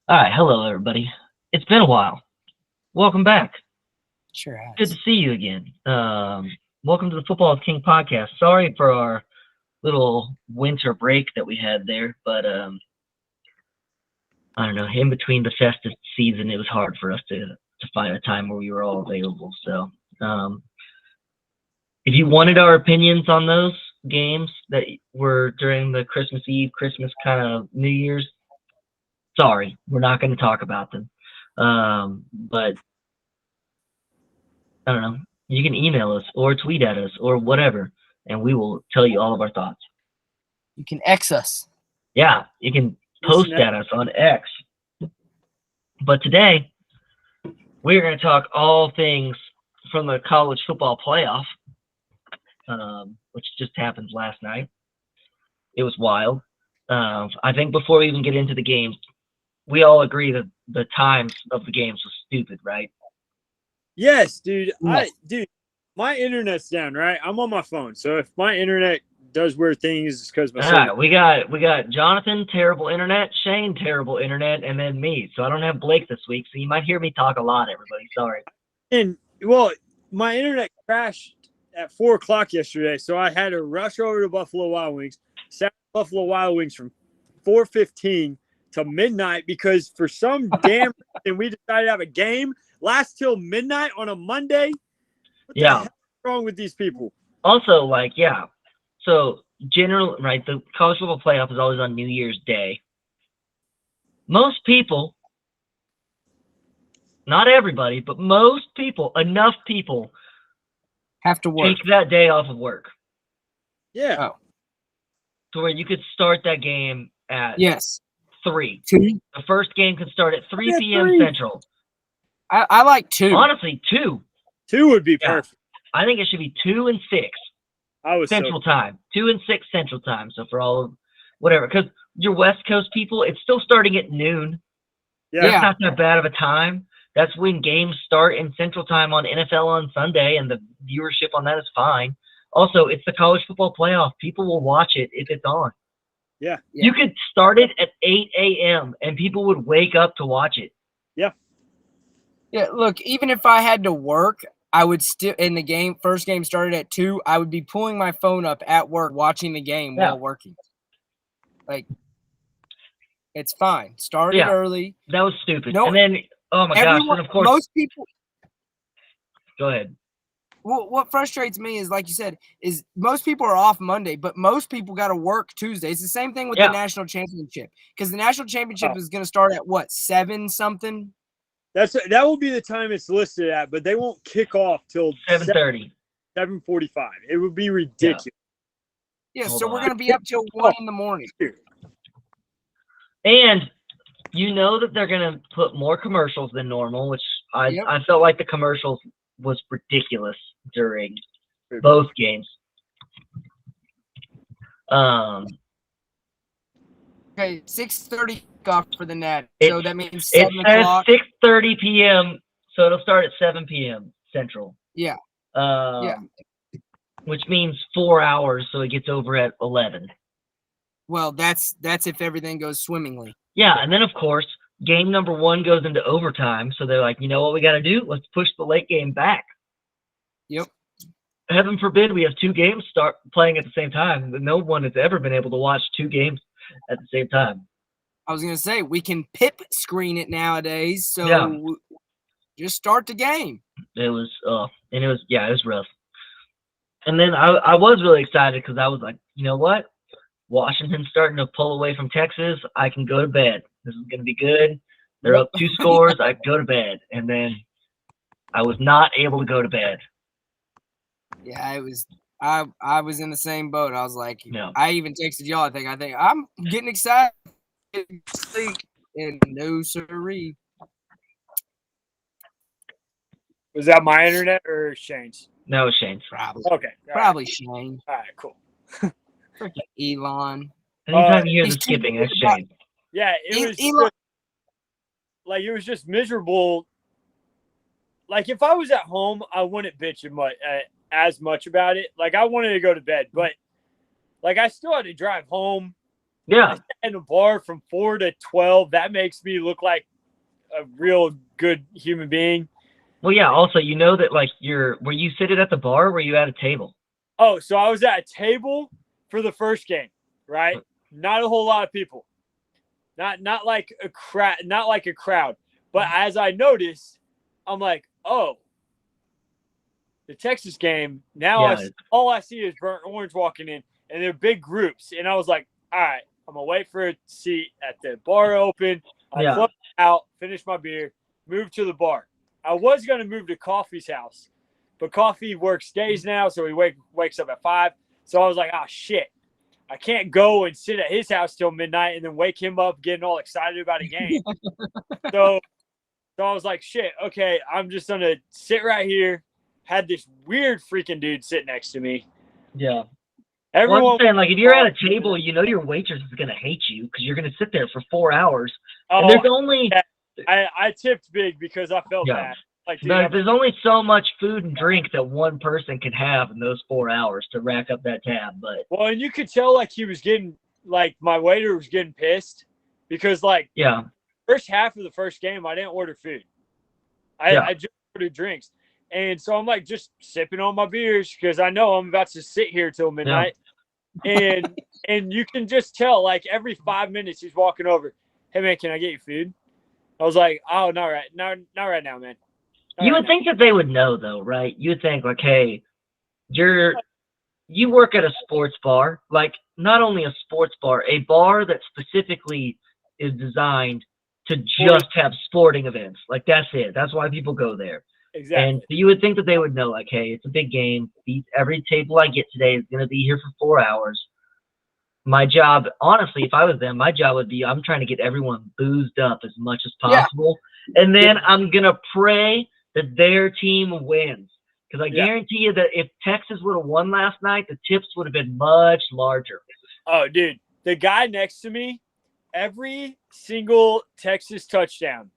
All right, hello everybody. It's been a while. Welcome back. Sure Good to has. see you again. Welcome to the Football King podcast. Sorry for our little winter break that we had there, but I don't know. In between the festive season, it was hard for us to find a time where we were all available. So, um, if you wanted our opinions on those games that were during the Christmas Eve, Christmas kind of New Year's, sorry, we're not going to talk about them. But I don't know. You can email us or tweet at us or whatever, and we will tell you all of our thoughts. You can X us. Yeah, you can Listen, post at us on X. But today, we're going to talk all things from the college football playoff, which just happened last night. It was wild. I think before we even get into the games, we all agree that the times of the games was stupid, right? yes, dude. Yes. My internet's down, right? I'm on my phone, so if my internet does weird things, it's because my All service. right, we got Jonathan, terrible internet, Shane, terrible internet, and then me. So I don't have Blake this week, so you might hear me talk a lot, everybody. Sorry. And well, my internet crashed at 4 o'clock yesterday, so I had to rush over to Buffalo Wild Wings. Sat at Buffalo Wild Wings from 4:15 to midnight because for some damn reason we decided to have a game last till midnight on a Monday. What the Yeah. hell is wrong with these people? Also, yeah. So right, the college football playoff is always on New Year's Day. Most people, not everybody, but most people, enough people, Have to work. take that day off of work Yeah. Oh, to where you could start that game at yes. 3. 2. The first game could start at 3 Yeah, p.m. 3. Central. I like 2. Honestly, 2. 2 would be Yeah. perfect. I think it should be 2 and 6 I was Central Time. 2 and 6 Central Time. So for all of whatever, because your West Coast people, it's still starting at noon. Yeah. That's not that bad of a time. That's when games start in Central Time on NFL on Sunday, and the viewership on that is fine. Also, it's the college football playoff. People will watch it if it's on. Yeah. You could start it at 8 a.m. and people would wake up to watch it. Yeah, look, even if I had to work, I would still in the first game started at 2, I would be pulling my phone up at work watching the game Yeah. while working. Like it's fine. Start it Yeah. early. That was stupid. No, And then, oh my gosh, and of course, most people go ahead. well, what frustrates me is, like you said, is most people are off Monday, but most people got to work Tuesday. It's the same thing with Yeah. the national championship because the national championship is going to start at what, 7 something? That will be the time it's listed at, but they won't kick off till 7:30. 7:45. It would be ridiculous. Yeah, Hold so we're on. going to be up till 1 in the morning. And you know that they're going to put more commercials than normal, which I felt like the commercials was ridiculous during both games. Okay, 6:30 off for the net. It- So that means It 7 says o'clock. 6:30 p.m., so it'll start at 7 p.m. Central. Yeah. Yeah. Which means 4 hours, so it gets over at 11. Well, that's if everything goes swimmingly. Yeah, and then of course, game number 1 goes into overtime, so they're like, you know what we got to do? Let's push the late game back. Yep. Heaven forbid we have 2 games start playing at the same time. No one has ever been able to watch 2 games at the same time. I was going to say, we can pip screen it nowadays, so Yeah. just start the game. It was, and it was rough. And then I was really excited because I was like, you know what? Washington's starting to pull away from Texas. I can go to bed. This is going to be good. They're up 2 scores. I go to bed. And then I was not able to go to bed. Yeah, it was. I was in the same boat. I was like, No. I even texted y'all. I think I'm getting excited. And no siree. Was that my internet or Shane's? No, Shane. Probably. Okay. Probably Shane. All right, cool. Freaking Elon. Anytime you hear the he's too skipping, that's good about- Shane. Yeah, it was Elon. it was just miserable. Like if I was at home, I wouldn't bitch as much about it. Like I wanted to go to bed, but like I still had to drive home Yeah. I sat in a bar from 4 to 12. That makes me look like a real good human being. Well, yeah. Also, you know that like were you seated at the bar? Or were you at a table? Oh, so I was at a table for the first game, right? Not a whole lot of people. Not like a crowd. But as I noticed, I'm like, oh, the Texas game. Now Yeah. all I see is burnt orange walking in, and they're big groups. And I was like, all right, I'm gonna wait for a seat at the bar open. I'll Yeah. close out, finish my beer, move to the bar. I was gonna move to Coffee's house, but Coffee works days now, so he wakes up at 5. So I was like, oh shit, I can't go and sit at his house till midnight and then wake him up getting all excited about a game. so I was like, shit, okay, I'm just gonna sit right here. Had this weird freaking dude sit next to me. Yeah. Everyone, Well, I'm saying, like, if you're at a table, you know your waitress is gonna hate you because you're gonna sit there for 4 hours, and there's only I tipped big because I felt bad. Like, dude, there's only so much food and drink that one person can have in those 4 hours to rack up that tab. But well, and you could tell like he was getting like my waiter was getting pissed because like first half of the first game I didn't order food. I just ordered drinks. And so I'm like just sipping on my beers because I know I'm about to sit here till midnight. Yeah. And you can just tell like every 5 minutes he's walking over. Hey man, can I get you food? I was like, oh, not right now, man. You would think that they would know though, right? You would think like, hey, you work at a sports bar, like not only a sports bar, a bar that specifically is designed to just have sporting events. Like that's it. That's why people go there. Exactly. And so you would think that they would know, like, hey, it's a big game. Every table I get today is going to be here for 4 hours. My job, honestly, if I was them, my job would be I'm trying to get everyone boozed up as much as possible. Yeah. And then I'm going to pray that their team wins. Because I guarantee you that if Texas would have won last night, the tips would have been much larger. Oh, dude. The guy next to me, every single Texas touchdown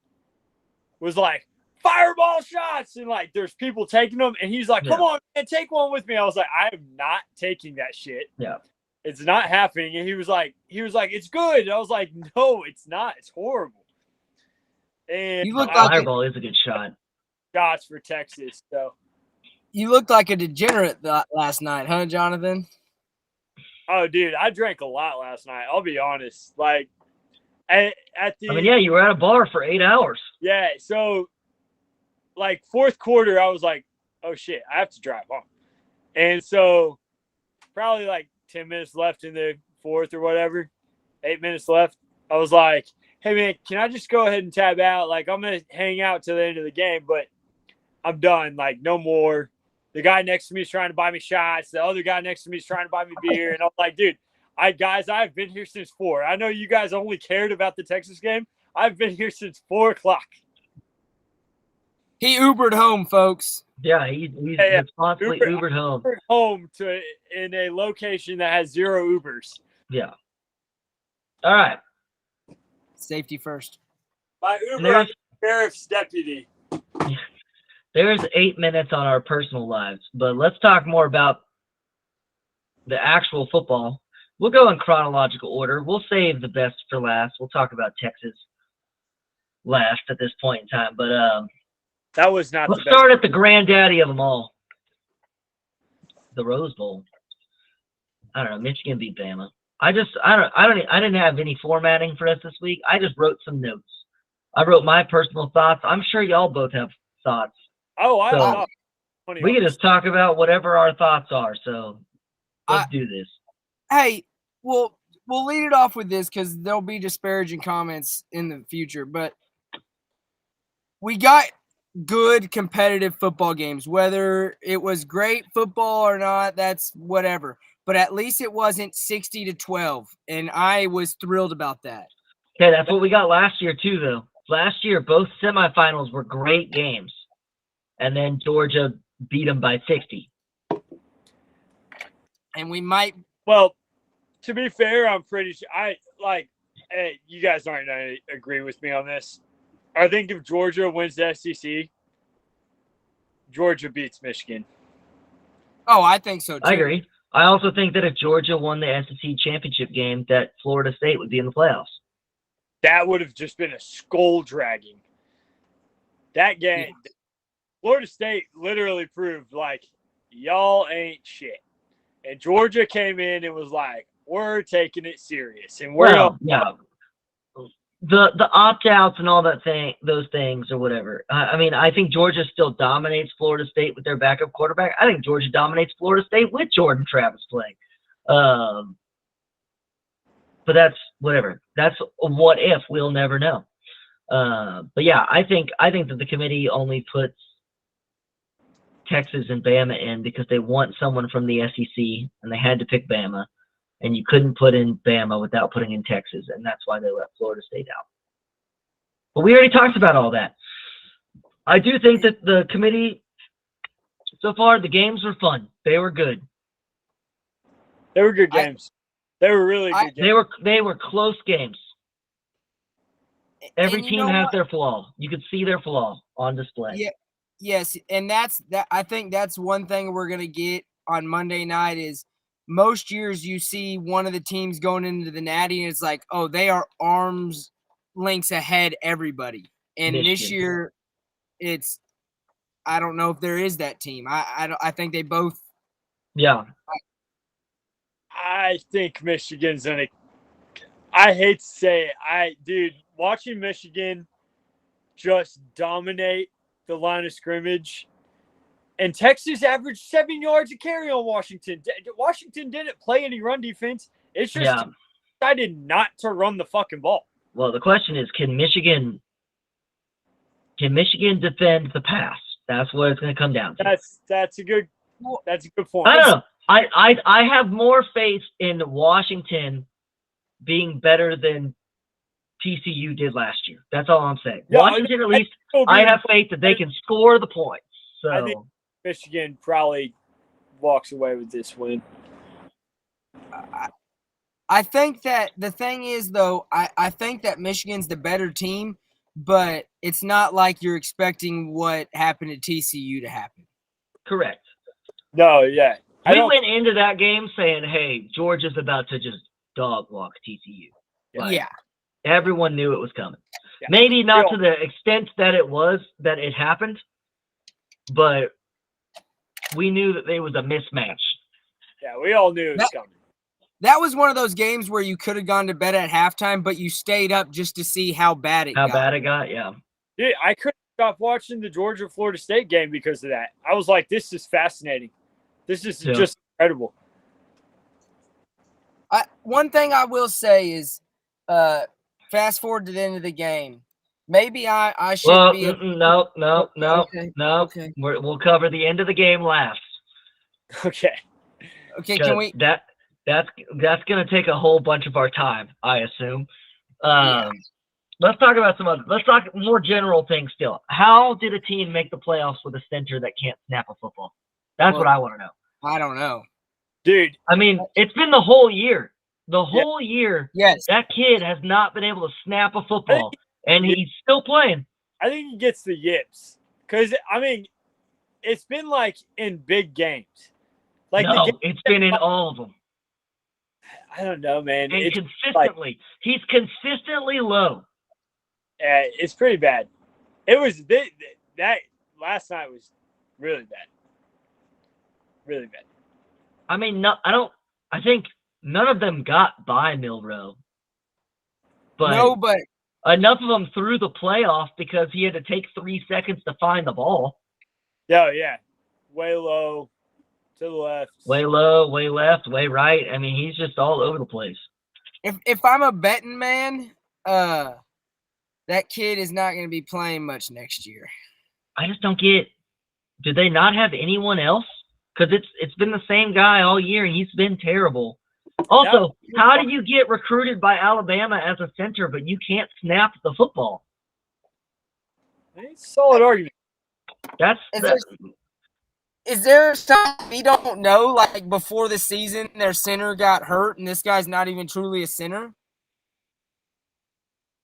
was like, fireball shots, and like there's people taking them, and he's like, come on man, take one with me. I was like, I am not taking that shit. It's not happening. And he was like it's good, and I was like, no, it's not, it's horrible. And you look fireball is a good shot. Shots for Texas. So you looked like a degenerate last night, huh, Jonathan? Oh dude, I drank a lot last night, I'll be honest. Like you were at a bar for 8 hours. Yeah, so like fourth quarter, I was like, oh shit, I have to drive home. And so probably like 10 minutes left in the fourth or whatever, 8 minutes left. I was like, hey man, can I just go ahead and tab out? Like I'm going to hang out till the end of the game, but I'm done. Like no more. The guy next to me is trying to buy me shots. The other guy next to me is trying to buy me beer. And I'm like, dude, I've been here since 4. I know you guys only cared about the Texas game. I've been here since 4 o'clock. He Ubered home, folks. Yeah, he's responsibly Ubered home. Ubered home in a location that has 0 Ubers. Yeah. All right. Safety first. My Uber sheriff's deputy. There's 8 minutes on our personal lives, but let's talk more about the actual football. We'll go in chronological order. We'll save the best for last. We'll talk about Texas last at this point in time, but that was not. Let's start at the granddaddy of them all, the Rose Bowl. I don't know. Michigan beat Bama. I didn't have any formatting for us this week. I just wrote some notes. I wrote my personal thoughts. I'm sure y'all both have thoughts. Oh, we can just talk about whatever our thoughts are. So let's do this. Hey, we'll lead it off with this because there'll be disparaging comments in the future. But we got good competitive football games. Whether it was great football or not, that's whatever. But at least it wasn't 60-12, and I was thrilled about that. Okay, that's what we got last year too, though. Last year, both semifinals were great games, and then Georgia beat them by 60. And we might. Well, to be fair, I'm pretty sure hey, you guys aren't going to agree with me on this. I think if Georgia wins the SEC, Georgia beats Michigan. Oh, I think so too. I agree. I also think that if Georgia won the SEC championship game, that Florida State would be in the playoffs. That would have just been a skull dragging. That game, Florida State literally proved like y'all ain't shit, and Georgia came in and was like, "We're taking it serious," and we're the opt-outs and all those things or whatever. I mean, I think Georgia still dominates Florida State with their backup quarterback. I think Georgia dominates Florida State with Jordan Travis playing. But that's whatever. That's a what if. We'll never know. But yeah, I think that the committee only puts Texas and Bama in because they want someone from the SEC, and they had to pick Bama. And you couldn't put in Bama without putting in Texas, and that's why they left Florida State out. But we already talked about all that. I do think that the committee, so far, the games were fun. They were good. They were good games. They were really good games. They were close games. Every team has their flaw. You could see their flaw on display. Yeah, yes, and that's that. I think that's one thing we're gonna get on Monday night is. Most years you see one of the teams going into the Natty and it's like, oh, they are arms lengths ahead everybody. And this year it's I don't know if there is that team. I think they both. Yeah. I think Michigan's in a – I hate to say it. Dude, watching Michigan just dominate the line of scrimmage – and Texas averaged 7 yards a carry on Washington. Washington didn't play any run defense. It's just decided not to run the fucking ball. Well, the question is, can Michigan defend the pass? That's what it's going to come down to. That's a good point. I don't know. I have more faith in Washington being better than TCU did last year. That's all I'm saying. Yeah, Washington, at least, I have faith that they can score the points. So I think Michigan probably walks away with this win. I think that the thing is, though, I think that Michigan's the better team, but it's not like you're expecting what happened at TCU to happen. Correct. No, yeah. We went into that game saying, hey, Georgia's about to just dog walk TCU. Yeah. Everyone knew it was coming. Yeah. Maybe not to the extent that it happened, but we knew that there was a mismatch. Yeah, we all knew it was coming. That was one of those games where you could have gone to bed at halftime, but you stayed up just to see how bad it got. How bad it got, yeah. Dude, I couldn't stop watching the Georgia-Florida State game because of that. I was like, this is fascinating. This is just incredible. One thing I will say is, fast forward to the end of the game. Maybe I should be. No. Okay. We'll cover the end of the game last. Okay. Okay. Can we? That's going to take a whole bunch of our time, I assume. Let's talk about let's talk more general things still. How did a team make the playoffs with a center that can't snap a football? That's what I want to know. I don't know. Dude. I mean, it's been the whole year. The whole year, yes. That kid has not been able to snap a football, and he's still playing. I think he gets the yips. Because, I mean, it's been like in big games. It's been in all of them. I don't know, man. And consistently. He's consistently low. It's pretty bad. It was that last night was really bad. Really bad. I mean, I think none of them got by Milroe. But enough of them threw the playoff because he had to take 3 seconds to find the ball. Yeah. Way low, to the left. Way low, way left, way right. I mean, he's just all over the place. If I'm a betting man, that kid is not going to be playing much next year. I just don't get. Do they not have anyone else? Because it's been the same guy all year, and he's been terrible. Also, how do you get recruited by Alabama as a center, but you can't snap the football? It's a solid argument. Is there something we don't know? Like before the season, their center got hurt, and this guy's not even truly a center.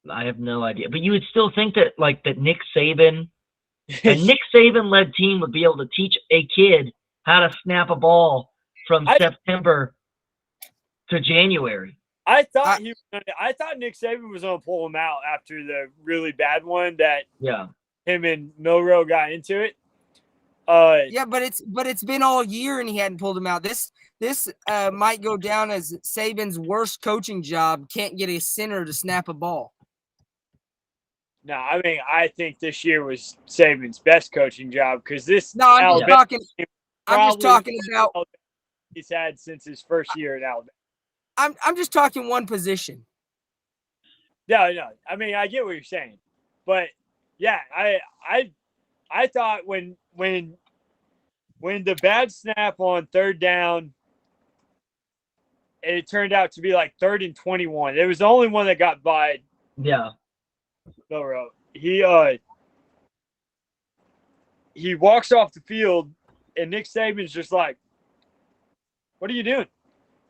I have no idea, but you would still think that that Nick Saban, a Nick Saban-led team would be able to teach a kid how to snap a ball from September to January. I thought Nick Saban was gonna pull him out after the really bad one that him and Milroe got into it. Yeah, but it's been all year and he hadn't pulled him out. This might go down as Saban's worst coaching job. Can't get a center to snap a ball. No, I mean I think this year was Saban's best coaching job because this. No, I'm just talking about he's had since his first year at Alabama. I'm just talking one position. No. I mean, I get what you're saying, but yeah, I thought when the bad snap on third down, it turned out to be like 3rd and 21. It was the only one that got by. Yeah. Milroe. He walks off the field, and Nick Saban's just like, "What are you doing?"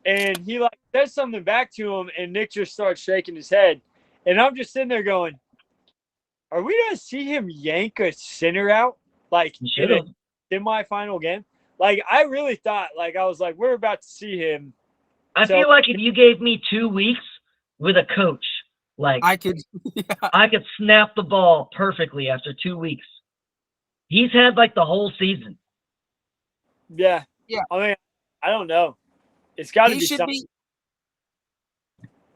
And he like says something back to him, and Nick just starts shaking his head. And I'm just sitting there going, "Are we gonna see him yank a center out like in a semifinal game?" Like I really thought, like I was like, we're about to see him. I feel like if you gave me 2 weeks with a coach, like I could snap the ball perfectly after 2 weeks. He's had like the whole season. Yeah. I mean, I don't know. It's got to be something.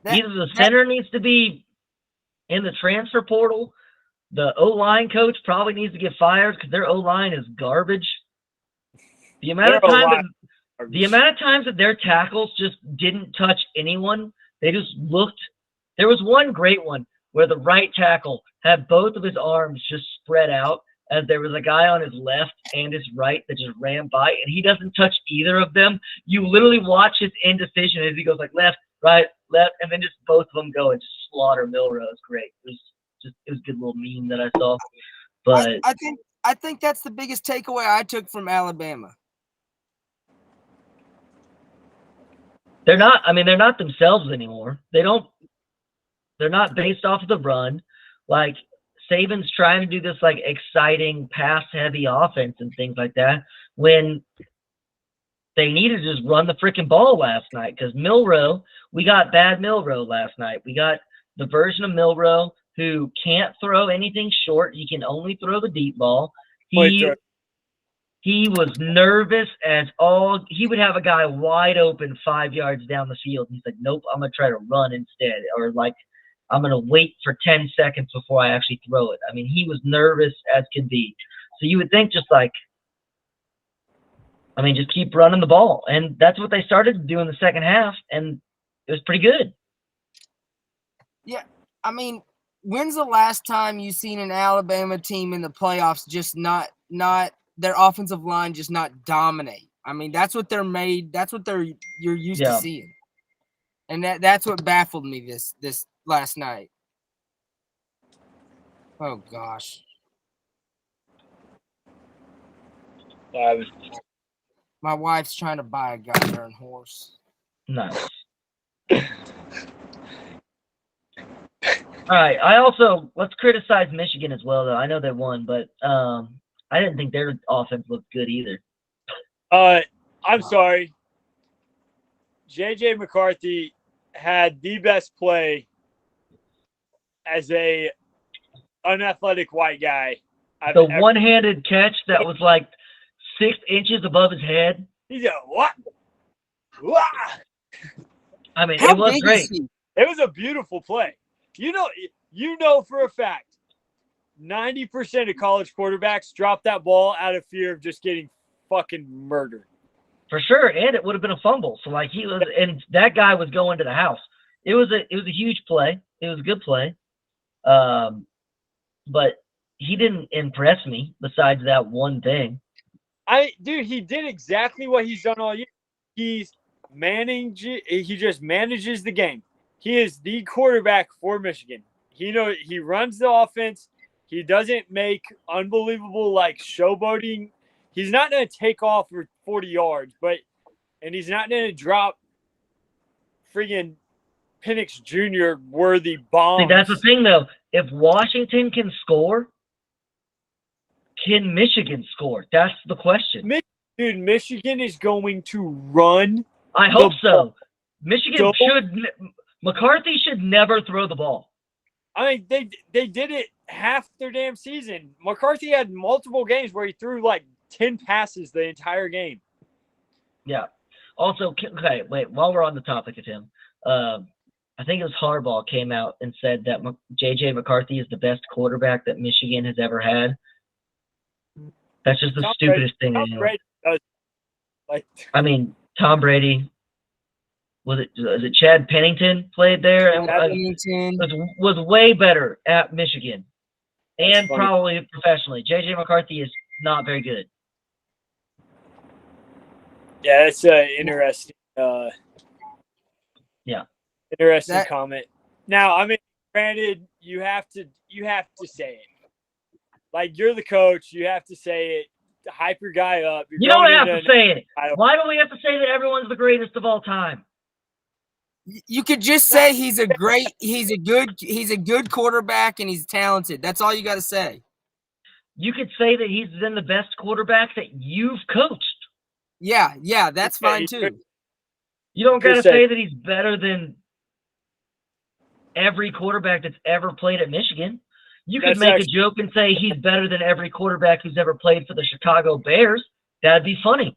Either the center needs to be in the transfer portal. The O-line coach probably needs to get fired because their O-line is garbage. The amount of times that their tackles just didn't touch anyone, they just looked. There was one great one where the right tackle had both of his arms just spread out as there was a guy on his left and his right that just ran by, and he doesn't touch either of them. You literally watch his indecision as he goes like left, right, left, and then just both of them go and just slaughter Milroe. It's great. It was a good little meme that I saw. But I think that's the biggest takeaway I took from Alabama. They're not themselves anymore. They're not based off of the run. Like Saban's trying to do this like exciting pass-heavy offense and things like that when they needed to just run the freaking ball last night because Milroe, we got bad Milroe last night. We got the version of Milroe who can't throw anything short. He can only throw the deep ball. He was nervous as all. He would have a guy wide open 5 yards down the field. He's like, nope, I'm going to try to run instead. Or like, I'm going to wait for 10 seconds before I actually throw it. I mean, he was nervous as can be. So you would think just keep running the ball. And that's what they started to do in the second half. And it was pretty good. Yeah. I mean, when's the last time you seen an Alabama team in the playoffs just not their offensive line just not dominate? I mean, that's what they're made. That's what you're used to seeing. And that's what baffled me this last night. Oh gosh. My wife's trying to buy a goddamn horse. Nice. All right. Let's criticize Michigan as well, though. I know they won, but I didn't think their offense looked good either. I'm sorry. J.J. McCarthy had the best play as a unathletic white guy. The one-handed catch that was like 6 inches above his head. He's a what? I mean, it was great. It was a beautiful play. You know for a fact, 90% of college quarterbacks drop that ball out of fear of just getting fucking murdered. For sure, and it would have been a fumble. So like and that guy was going to the house. It was a huge play. It was a good play. But he didn't impress me besides that one thing. He did exactly what he's done all year. He just manages the game. He is the quarterback for Michigan. He runs the offense. He doesn't make unbelievable like showboating. He's not going to take off for 40 yards, and he's not going to drop friggin' Penix Jr. worthy bombs. See, that's the thing, though. If Washington can score, can Michigan score? That's the question. Dude, Michigan is going to run. I hope the so. ball. Michigan McCarthy should never throw the ball. I mean, they did it half their damn season. McCarthy had multiple games where he threw like 10 passes the entire game. Yeah. Also, okay, wait, while we're on the topic of him, I think it was Harbaugh came out and said that J.J. McCarthy is the best quarterback that Michigan has ever had. That's just the stupidest thing I know. I mean, Tom Brady, was it Chad Pennington played there? Pennington was way better at Michigan. That's and funny. Probably professionally. J.J. McCarthy is not very good. Yeah, that's an interesting interesting comment. Now, I mean, granted, you have to say it. Like, you're the coach, you have to say it. Hype your guy up. You don't have to say it. Why do we have to say that everyone's the greatest of all time? You could just say he's a good quarterback and he's talented. That's all you got to say. You could say that he's been the best quarterback that you've coached. Yeah, that's fine too. You don't got to say that he's better than every quarterback that's ever played at Michigan. You could make a joke and say he's better than every quarterback who's ever played for the Chicago Bears. That'd be funny.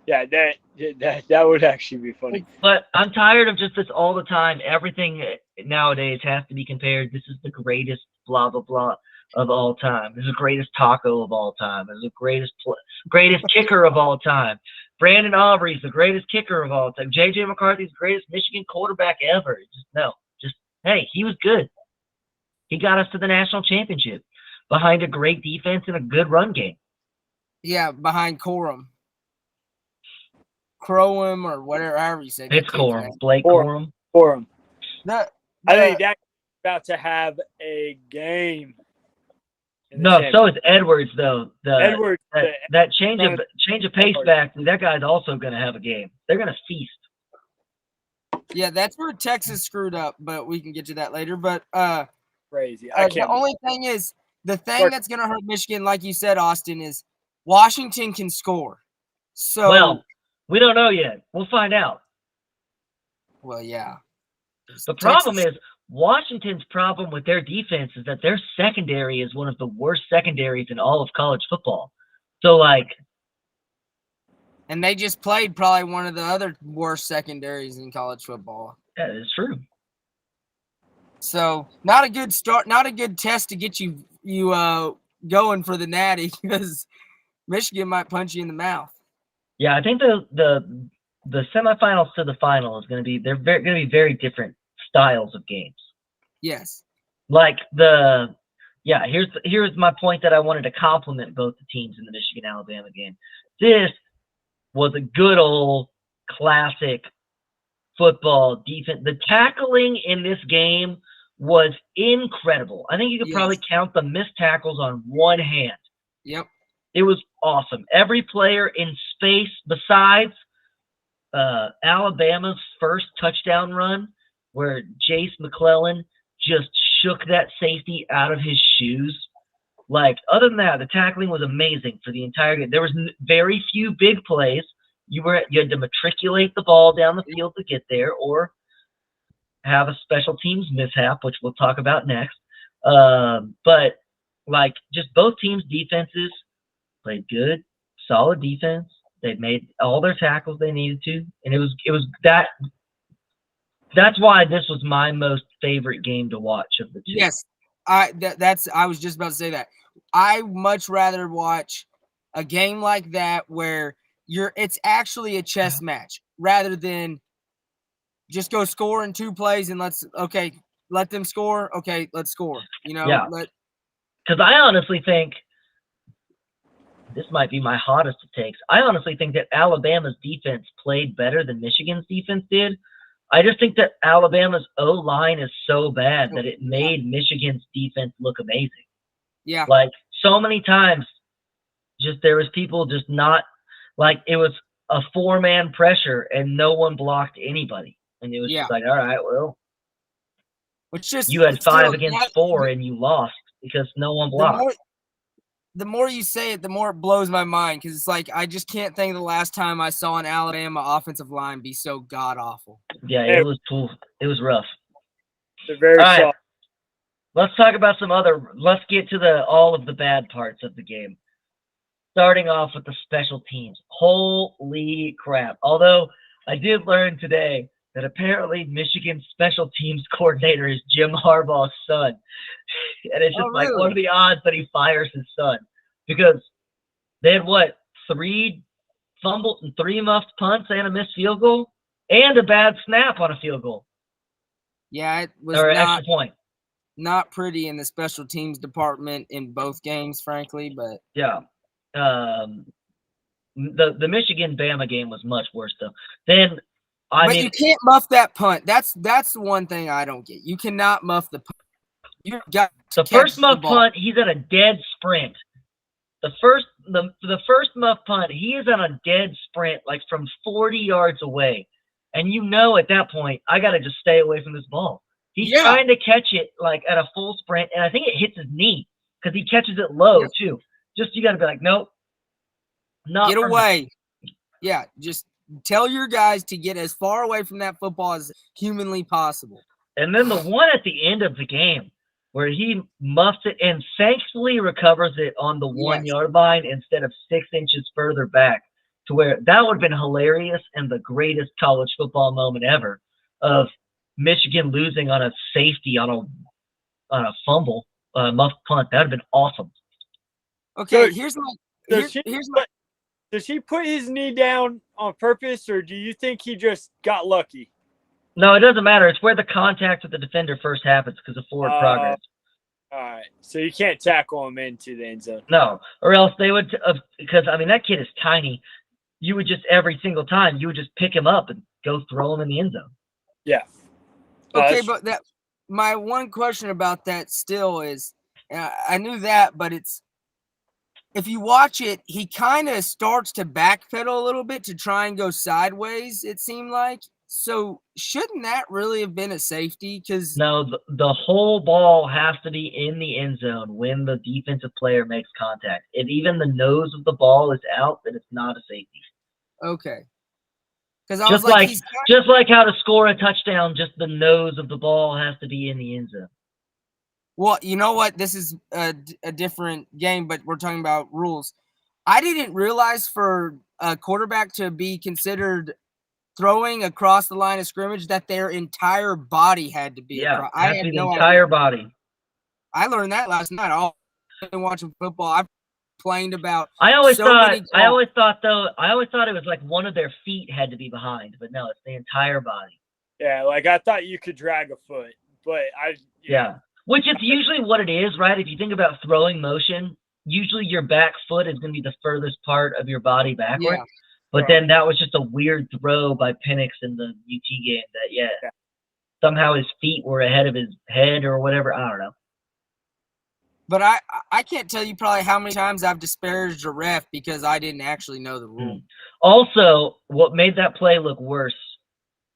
Yeah, that would actually be funny. But I'm tired of just this all the time. Everything nowadays has to be compared. This is the greatest blah, blah, blah of all time. This is the greatest taco of all time. This is the greatest kicker of all time. Brandon Aubrey's the greatest kicker of all time. J.J. McCarthy's the greatest Michigan quarterback ever. Hey, he was good. He got us to the national championship behind a great defense and a good run game. Yeah, behind Corum or whatever, however you say it. It's Corum. Blake Corum. I think that's about to have a game. No, so is Edwards though. Edwards, that change of pace back. That guy's also going to have a game. They're going to feast. Yeah, that's where Texas screwed up, but we can get to that later. But crazy. The only thing is, the thing that's going to hurt Michigan, like you said, Austin, is Washington can score. So, well, we don't know yet. We'll find out. Well, yeah. The problem is Washington's problem with their defense is that their secondary is one of the worst secondaries in all of college football. So, and they just played probably one of the other worst secondaries in college football. That is true. So, not a good start, not a good test to get you going for the Natty, because Michigan might punch you in the mouth. Yeah, I think the semifinals to the final is going to be going to be very different styles of games. Yes. Here's my point that I wanted to compliment both the teams in the Michigan-Alabama game. This was a good old classic football defense. The tackling in this game was incredible. I think you could probably count the missed tackles on one hand. Yep. It was awesome. Every player in space besides Alabama's first touchdown run, where Jace McClellan just shook that safety out of his shoes. Other than that, the tackling was amazing for the entire game. There was very few big plays. You had to matriculate the ball down the field to get there, or have a special teams mishap, which we'll talk about next. But just both teams' defenses played good, solid defense. They made all their tackles they needed to, and it was that. That's why this was my most favorite game to watch of the two. Yes, I was just about to say that. I much rather watch a game like that where it's actually a chess match rather than just go score in 2 plays and let them score. Okay, let's score. Because I honestly think this might be my hottest of takes. I honestly think that Alabama's defense played better than Michigan's defense did. I just think that Alabama's O-line is so bad that it made Michigan's defense look amazing. Yeah. So many times, there was people just not it was a 4-man pressure and no one blocked anybody. And it was just all right, well, you had 5 against 4 and you lost because no one blocked. the more you say it, the more it blows my mind because it's like I just can't think of the last time I saw an Alabama offensive line be so god awful. Yeah, it was cool. It was rough. They're very All right. soft. Let's talk about let's get to all of the bad parts of the game. Starting off with the special teams. Holy crap. Although I did learn today that apparently Michigan's special teams coordinator is Jim Harbaugh's son. And it's just really? what are the odds that he fires his son? Because they had 3 fumbled and 3 muffed punts and a missed field goal and a bad snap on a field goal. Yeah, it was or an extra point. Not pretty in the special teams department in both games, frankly, but yeah. The Michigan Bama game was much worse though. Then you can't muff that punt. That's the one thing I don't get. You cannot muff the punt. You got the first muff punt. He's at a dead sprint. The first muff punt. He is on a dead sprint, like from 40 yards away, and at that point I got to just stay away from this ball. He's trying to catch it like at a full sprint, and I think it hits his knee because he catches it low too. Just you got to be like, nope, not get away. Yeah, just tell your guys to get as far away from that football as humanly possible. And then the one at the end of the game where he muffs it and thankfully recovers it on the 1 yard line instead of 6 inches further back, to where that would have been hilarious and the greatest college football moment ever of Michigan losing on a safety on a fumble, muffed punt. That would have been awesome. Okay, Does he put his knee down on purpose, or do you think he just got lucky? No, it doesn't matter. It's where the contact with the defender first happens because of forward progress. All right, so you can't tackle him into the end zone. No, or else they would, because that kid is tiny. You would just every single time you would just pick him up and go throw him in the end zone. Yeah. Okay, but my one question about that still is, I knew that, but if you watch it, he kind of starts to backpedal a little bit to try and go sideways, it seemed like. So shouldn't that really have been a safety? Because no, the whole ball has to be in the end zone when the defensive player makes contact. If even the nose of the ball is out, then it's not a safety. Okay. Because I was like, just like how to score a touchdown, just the nose of the ball has to be in the end zone. Well, you know what? This is a different game, but we're talking about rules. I didn't realize for a quarterback to be considered throwing across the line of scrimmage that their entire body had to be. Yeah, I had the entire body. I learned that last night. I've been watching football. I've complained about. I always thought it was like one of their feet had to be behind, but no, it's the entire body. Yeah, like I thought you could drag a foot, but yeah. Which is usually what it is, right? If you think about throwing motion, usually your back foot is going to be the furthest part of your body backward. Yeah. But then that was just a weird throw by Penix in the UT game that, somehow his feet were ahead of his head or whatever. I don't know. But I can't tell you probably how many times I've disparaged a ref because I didn't actually know the rule. Also, what made that play look worse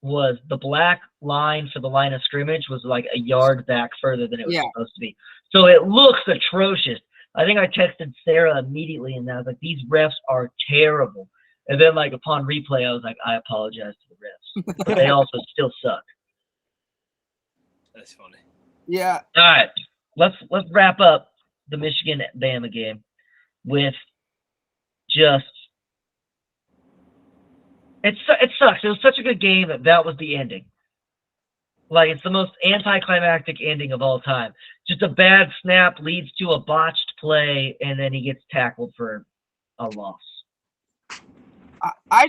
was the black line for the line of scrimmage was like a yard back further than it was supposed to be. So it looks atrocious. I think I texted Sarah immediately, and I was like, these refs are terrible. And then, like, upon replay, I was like, I apologize to the refs. But they also still suck. That's funny. Yeah. All right. Let's wrap up the Michigan-Bama game with just it sucks. It was such a good game that was the ending. Like, it's the most anticlimactic ending of all time. Just a bad snap leads to a botched play, and then he gets tackled for a loss. I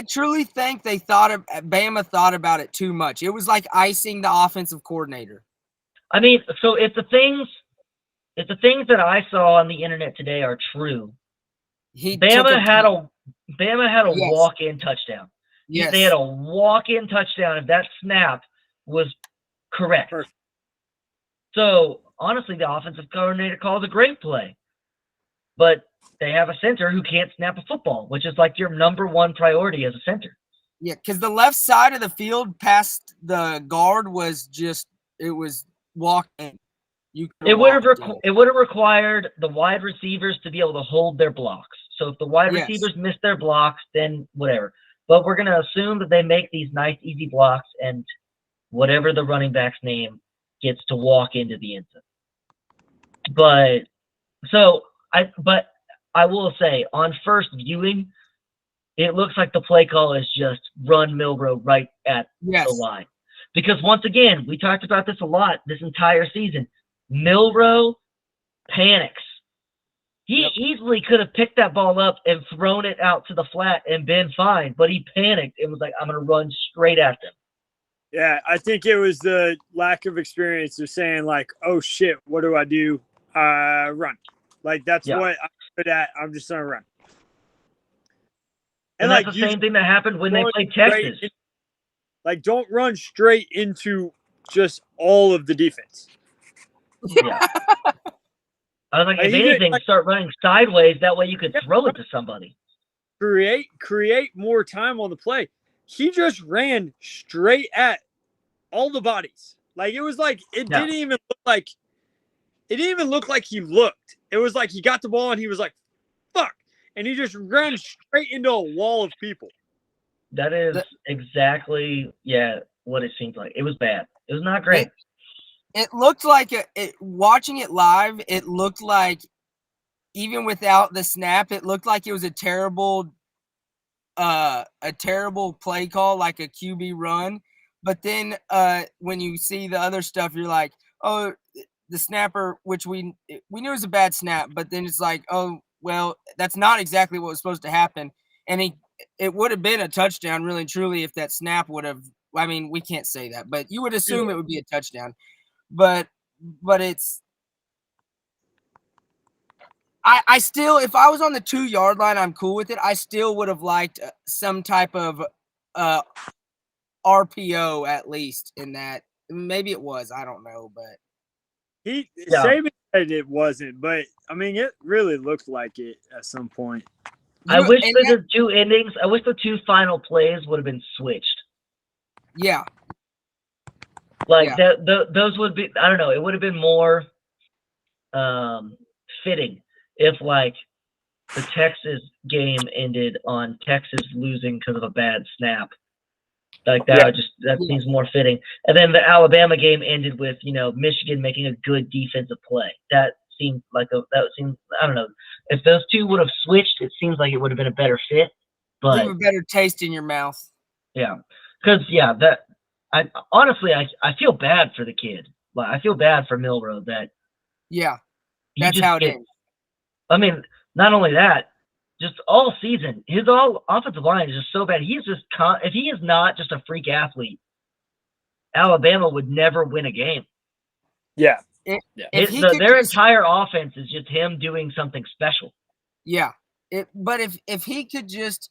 truly think Bama thought about it too much. It was like icing the offensive coordinator. I mean, so if the things that I saw on the internet today are true, Bama had a walk-in touchdown. Yes. They had a walk-in touchdown if that snap was correct. Perfect. So honestly, the offensive coordinator calls a great play. But they have a center who can't snap a football, which is like your number one priority as a center. Yeah, because the left side of the field past the guard was walk-in. You It would have required the wide receivers to be able to hold their blocks. So if the wide Yes. receivers miss their blocks, then whatever. But we're going to assume that they make these nice, easy blocks, and whatever the running back's name gets to walk into the end zone. But I will say, on first viewing, it looks like the play call is just run Milrow right at the line. Because once again, we talked about this a lot this entire season. Milrow panics. He easily could have picked that ball up and thrown it out to the flat and been fine, but he panicked and was like, I'm going to run straight at them. Yeah, I think it was the lack of experience of saying, like, oh, shit, what do I do? Run. Like, that's what I'm good at. I'm just going to run. And that's the same thing that happened when they played Texas. Don't run straight into just all of the defense. Yeah. I was like, if anything, start running sideways. That way you could throw it to somebody. Create more time on the play. He just ran straight at all the bodies. Like, it was like didn't even look like he looked. It was like he got the ball and he was like, fuck. And he just ran straight into a wall of people. That is exactly, what it seemed like. It was bad. It was not great. It looked like watching it live, it looked like even without the snap, it looked like it was a terrible play call, like a QB run. But then when you see the other stuff, you're like, oh, the snapper, which we knew was a bad snap, but then it's like, oh, well, that's not exactly what was supposed to happen. And it would have been a touchdown, really and truly, if that snap would have. I mean, we can't say that, but you would assume it would be a touchdown. But it's. I still, if I was on the 2-yard line, I'm cool with it. I still would have liked some type of RPO at least in that. Maybe it was. I don't know, but. Saban said it wasn't, but I mean, it really looked like it at some point. I wish the two endings, I wish the two final plays would have been switched. Yeah. Like those would be, I don't know, it would have been more fitting if like the Texas game ended on Texas losing because of a bad snap. Like that seems more fitting. And then the Alabama game ended with, Michigan making a good defensive play. That seemed like I don't know. If those two would have switched, it seems like it would have been a better fit. But leave a better taste in your mouth. Yeah. Because I feel bad for the kid. Like I feel bad for Milrow that that's how it is. I mean, not only that, just all season, his offensive line is just so bad. He's just if he is not just a freak athlete, Alabama would never win a game. Yeah. Their entire offense is just him doing something special. Yeah. But if he could just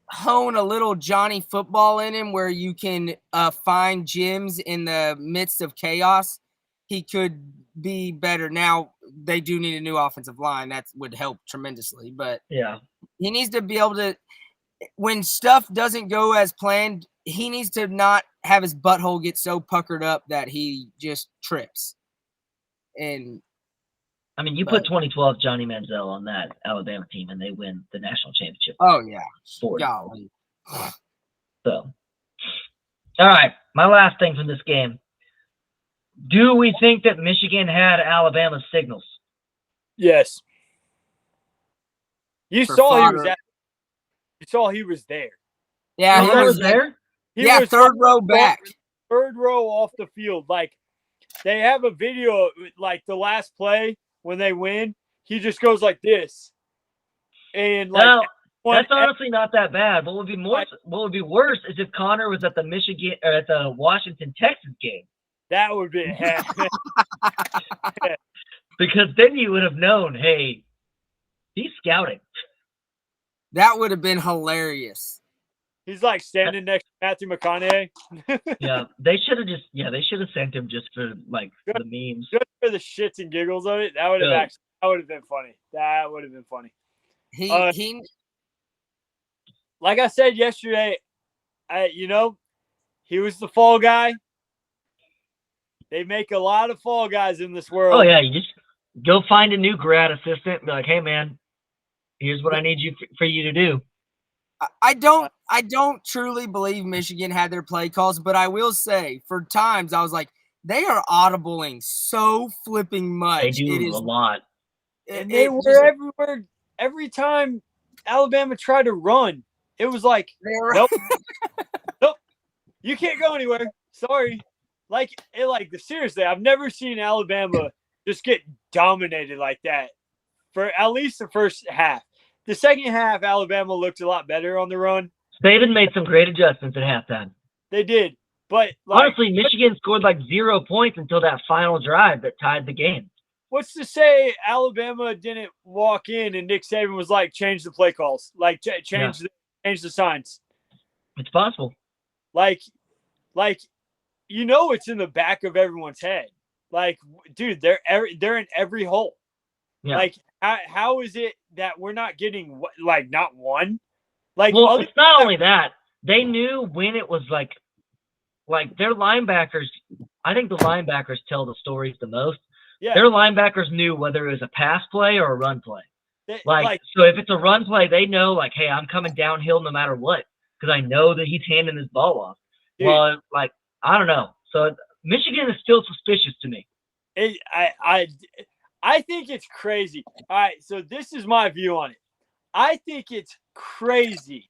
hone a little Johnny football in him where you can find gems in the midst of chaos, he could be better. Now, they do need a new offensive line. That would help tremendously. But he needs to be able to, when stuff doesn't go as planned, he needs to not have his butthole get so puckered up that he just trips. And I mean, you put 2012 Johnny Manziel on that Alabama team, and they win the national championship. Oh, yeah. Golly. So, all right, my last thing from this game. Do we think that Michigan had Alabama's signals? Yes. You saw he was there. Yeah, he was there. He was third row back. Third row off the field. Like, they have a video, like the last play when they win, he just goes like this. And like that's honestly not that bad. What would be worse is if Connor was at the Washington Texas game. That would be heck. Because then you would have known, hey, he's scouting. That would have been hilarious. He's like standing next to Matthew McConaughey. Yeah, they should have sent him just for like the memes. Just for the shits and giggles of it. That would have been funny. That would have been funny. He like I said yesterday, he was the fall guy. They make a lot of fall guys in this world. Oh yeah, you just go find a new grad assistant and be like, hey man, here's what I need for you to do. I don't truly believe Michigan had their play calls, but I will say for times I was like, they are audibling so flipping much. They do a lot. And they were everywhere. Every time Alabama tried to run, it was like, nope, nope, you can't go anywhere. Sorry. Seriously, I've never seen Alabama just get dominated like that for at least the first half. The second half, Alabama looked a lot better on the run. Saban made some great adjustments at halftime. They did. But honestly, Michigan scored 0 points until that final drive that tied the game. What's to say Alabama didn't walk in and Nick Saban was like, change the play calls, change the signs? It's possible. It's in the back of everyone's head. Dude, they're in every hole. Yeah. How is it that we're not getting not one? It's not only that. They knew when it was their linebackers. I think the linebackers tell the stories the most. Yeah. Their linebackers knew whether it was a pass play or a run play. So if it's a run play, they know hey, I'm coming downhill no matter what because I know that he's handing this ball off. Dude. Well, I don't know. So Michigan is still suspicious to me. I think it's crazy. All right, so this is my view on it. I think it's crazy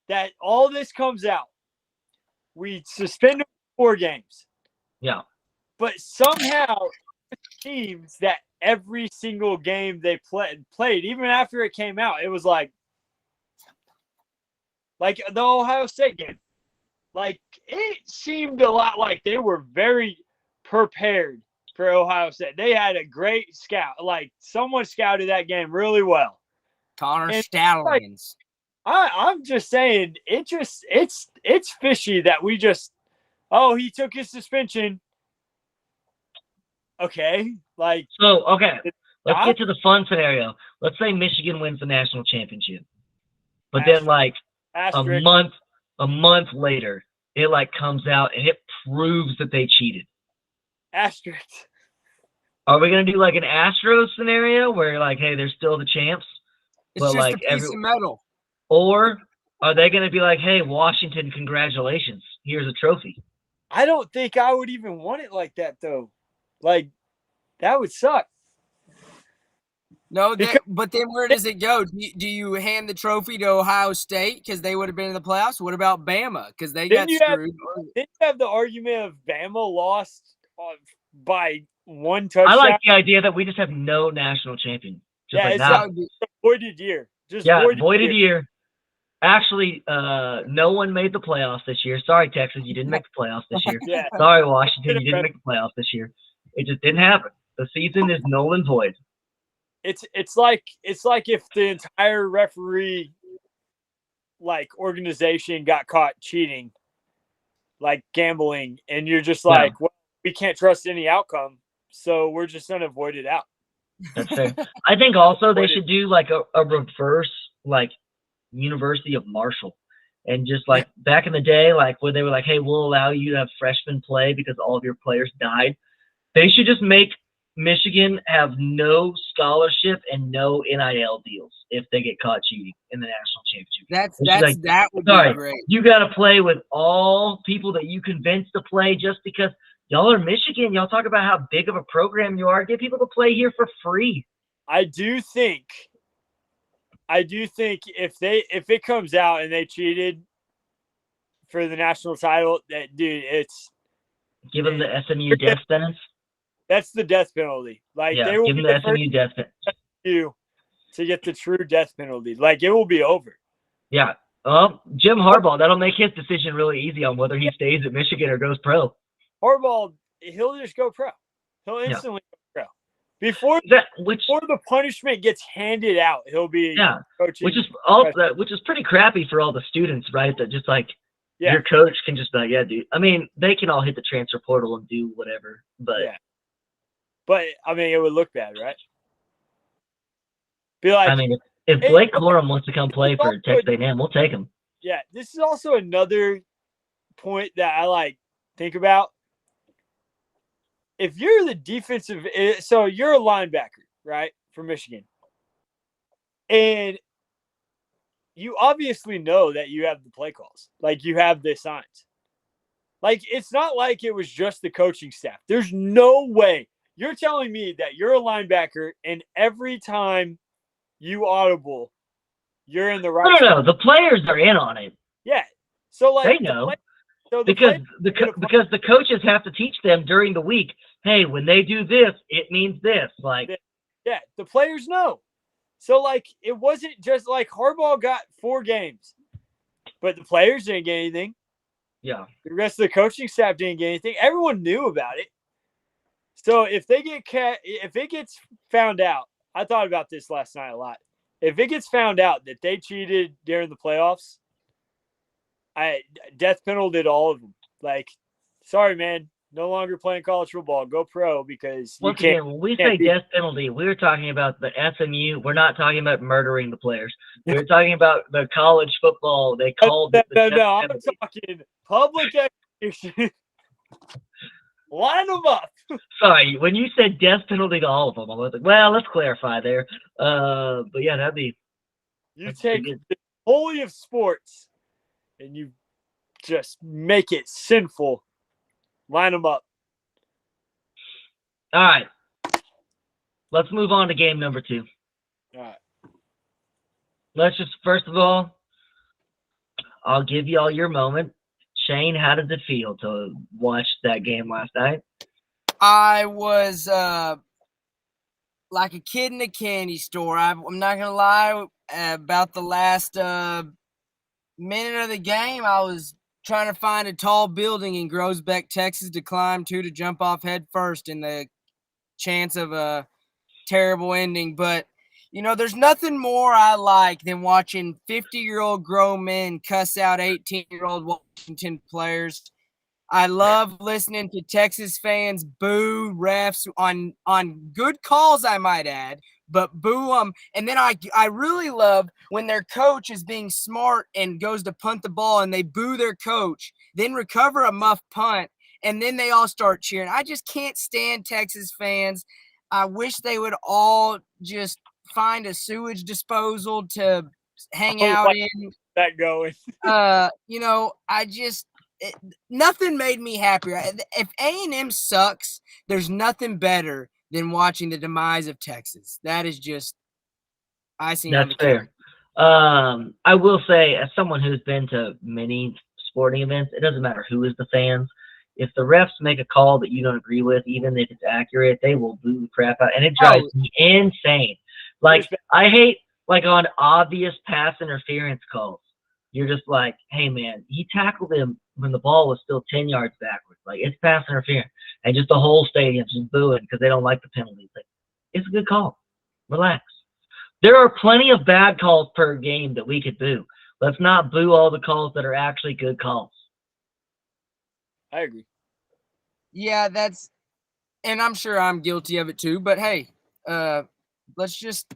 that all this comes out. We suspended 4 games. Yeah. But somehow teams that every single game they played, even after it came out, it was like the Ohio State game. It seemed a lot like they were very prepared for Ohio State. They had a great scout. Someone scouted that game really well. Connor Stallions. I'm just saying, it's fishy that we just, he took his suspension. Okay. Let's get to the fun scenario. Let's say Michigan wins the national championship. But then a month later, it comes out and it proves that they cheated. Asterisk. Are we gonna do an Astros scenario where hey, they're still the champs? It's just a piece of metal. Or are they gonna be hey, Washington, congratulations, here's a trophy? I don't think I would even want it like that though. That would suck. No, but then where does it go? Do you hand the trophy to Ohio State because they would have been in the playoffs? What about Bama because they got screwed? Then you have the argument of Bama lost by 1 touchdown. I like the idea that we just have no national champion. It's a voided year. Voided year. Actually, no one made the playoffs this year. Sorry, Texas, you didn't make the playoffs this year. Sorry, Washington, you didn't make the playoffs this year. It just didn't happen. The season is null and void. It's like if the entire referee organization got caught cheating, gambling, and you're just well, we can't trust any outcome, so we're just gonna void it out. That's fair. I think also they should do a reverse University of Marshall, and just back in the day, where they were hey, we'll allow you to have freshmen play because all of your players died. They should just make Michigan have no scholarship and no NIL deals if they get caught cheating in the national championship. That would be great. You got to play with all people that you convinced to play just because y'all are Michigan. Y'all talk about how big of a program you are. Get people to play here for free. I do think if it comes out and they cheated for the national title, that dude, give them the SMU death sentence. That's the death penalty. They will give them the SMU death penalty to get the true death penalty. It will be over. Yeah. Jim Harbaugh, that'll make his decision really easy on whether he stays at Michigan or goes pro. Harbaugh, he'll just go pro. He'll instantly go pro. Before the punishment gets handed out, he'll be coaching. Which is pretty crappy for all the students, right? That just your coach can just be yeah, dude. I mean, they can all hit the transfer portal and do whatever, but But I mean, it would look bad, right? If Blake Corum wants to come play for Texas A&M, we'll take him. Yeah, this is also another point that I think about. if you're the defensive, so you're a linebacker, right, for Michigan, and you obviously know that you have the play calls, like you have the signs. Like, it's not like it was just the coaching staff. There's no way you're telling me that you're a linebacker and every time you audible, you're in the right No, spot. the players are in on it. Yeah. So like They know. Because the coaches have to teach them during the week, hey, when they do this, it means this. Like, yeah, the players know. So like, it wasn't just like Harbaugh got 4 games, but the players didn't get anything. Yeah. The rest of the coaching staff didn't get anything. Everyone knew about it. So if it gets found out, I thought about this last night a lot. If it gets found out that they cheated during the playoffs, I death penalty to all of them. Like, sorry, man, no longer playing college football. Go pro because once again, when we say death penalty, we're talking about the SMU. We're not talking about murdering the players. We're talking about the college football. They called it the death I'm penalty. talking public execution. Line them up. Sorry, when you said death penalty to all of them, I was like, well, let's clarify there. But yeah, that'd be. You take the holy of sports and you just make it sinful. Line them up. All right. Let's move on to game number 2. All right. Let's just, first of all, I'll give you all your moment. Shane, how did it feel to watch that game last night? I was like a kid in a candy store. I'm not going to lie, about the last minute of the game, I was trying to find a tall building in Groesbeck, Texas to climb to jump off head first in the chance of a terrible ending. But, you know, there's nothing more I like than watching 50-year-old grown men cuss out 18-year-old Washington players. I love listening to Texas fans boo refs on good calls, I might add, but boo them. And then I really love when their coach is being smart and goes to punt the ball and they boo their coach, then recover a muff punt, and then they all start cheering. I just can't stand Texas fans. I wish they would all just find a sewage disposal to hang out in. That going. You know, nothing made me happier. If A&M sucks, there's nothing better than watching the demise of Texas. That is just icing on the cake. That's fair. I will say, as someone who's been to many sporting events, it doesn't matter who is the fans. If the refs make a call that you don't agree with, even if it's accurate, they will boo the crap out, and it drives me insane. Like, I hate, like, on obvious pass interference calls. You're just like, hey, man, he tackled him when the ball was still 10 yards backwards. Like, it's pass interference. And just the whole stadium's just booing because they don't like the penalties. Like, it's a good call. Relax. There are plenty of bad calls per game that we could boo. Let's not boo all the calls that are actually good calls. I agree. Yeah, and I'm sure I'm guilty of it too, but hey, let's just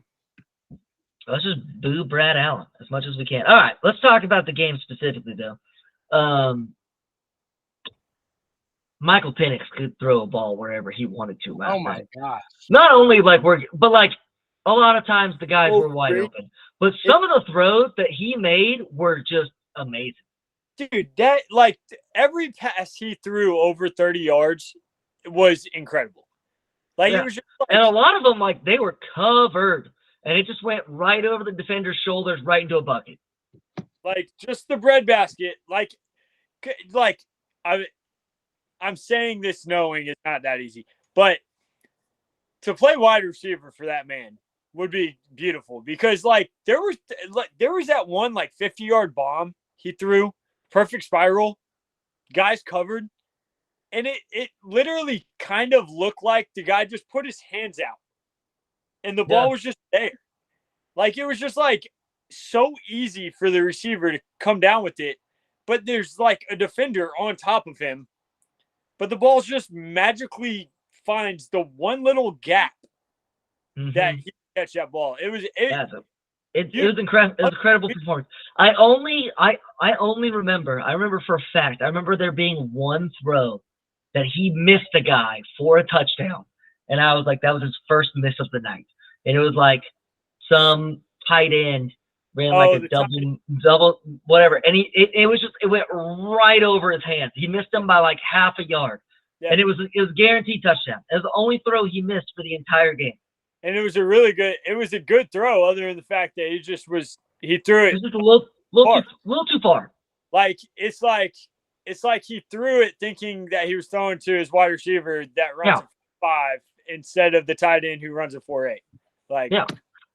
boo Brad Allen as much as we can. All right, let's talk about the game specifically, though. Michael Penix could throw a ball wherever he wanted to last night. Oh, my gosh. Not only, but a lot of times the guys were wide open. But some of the throws that he made were just amazing. Dude, that, like, every pass he threw over 30 yards was incredible. Like, yeah. It was just and a lot of them, like, they were covered. And it just went right over the defender's shoulders, right into a bucket. Like, just the breadbasket. Like I'm saying this knowing it's not that easy. But to play wide receiver for that man would be beautiful. Because, like, there was that one, like, 50-yard bomb he threw. Perfect spiral. Guys covered. And it literally kind of looked like the guy just put his hands out. And the ball was just there. Like, it was just, like, so easy for the receiver to come down with it. But there's, like, a defender on top of him. But the ball just magically finds the one little gap that he catch that ball. It was incredible. It was incredible performance. I remember for a fact, I remember there being one throw that he missed a guy for a touchdown. And I was like, that was his first miss of the night. And it was like some tight end ran like a double, whatever. And it went right over his hands. He missed him by like half a yard. Yeah. And it was guaranteed touchdown. It was the only throw he missed for the entire game. And it was a good throw, other than the fact that he threw it. It was just a little too far. It's like he threw it thinking that he was throwing to his wide receiver that runs a 5 instead of the tight end who runs a 4.8. Yeah.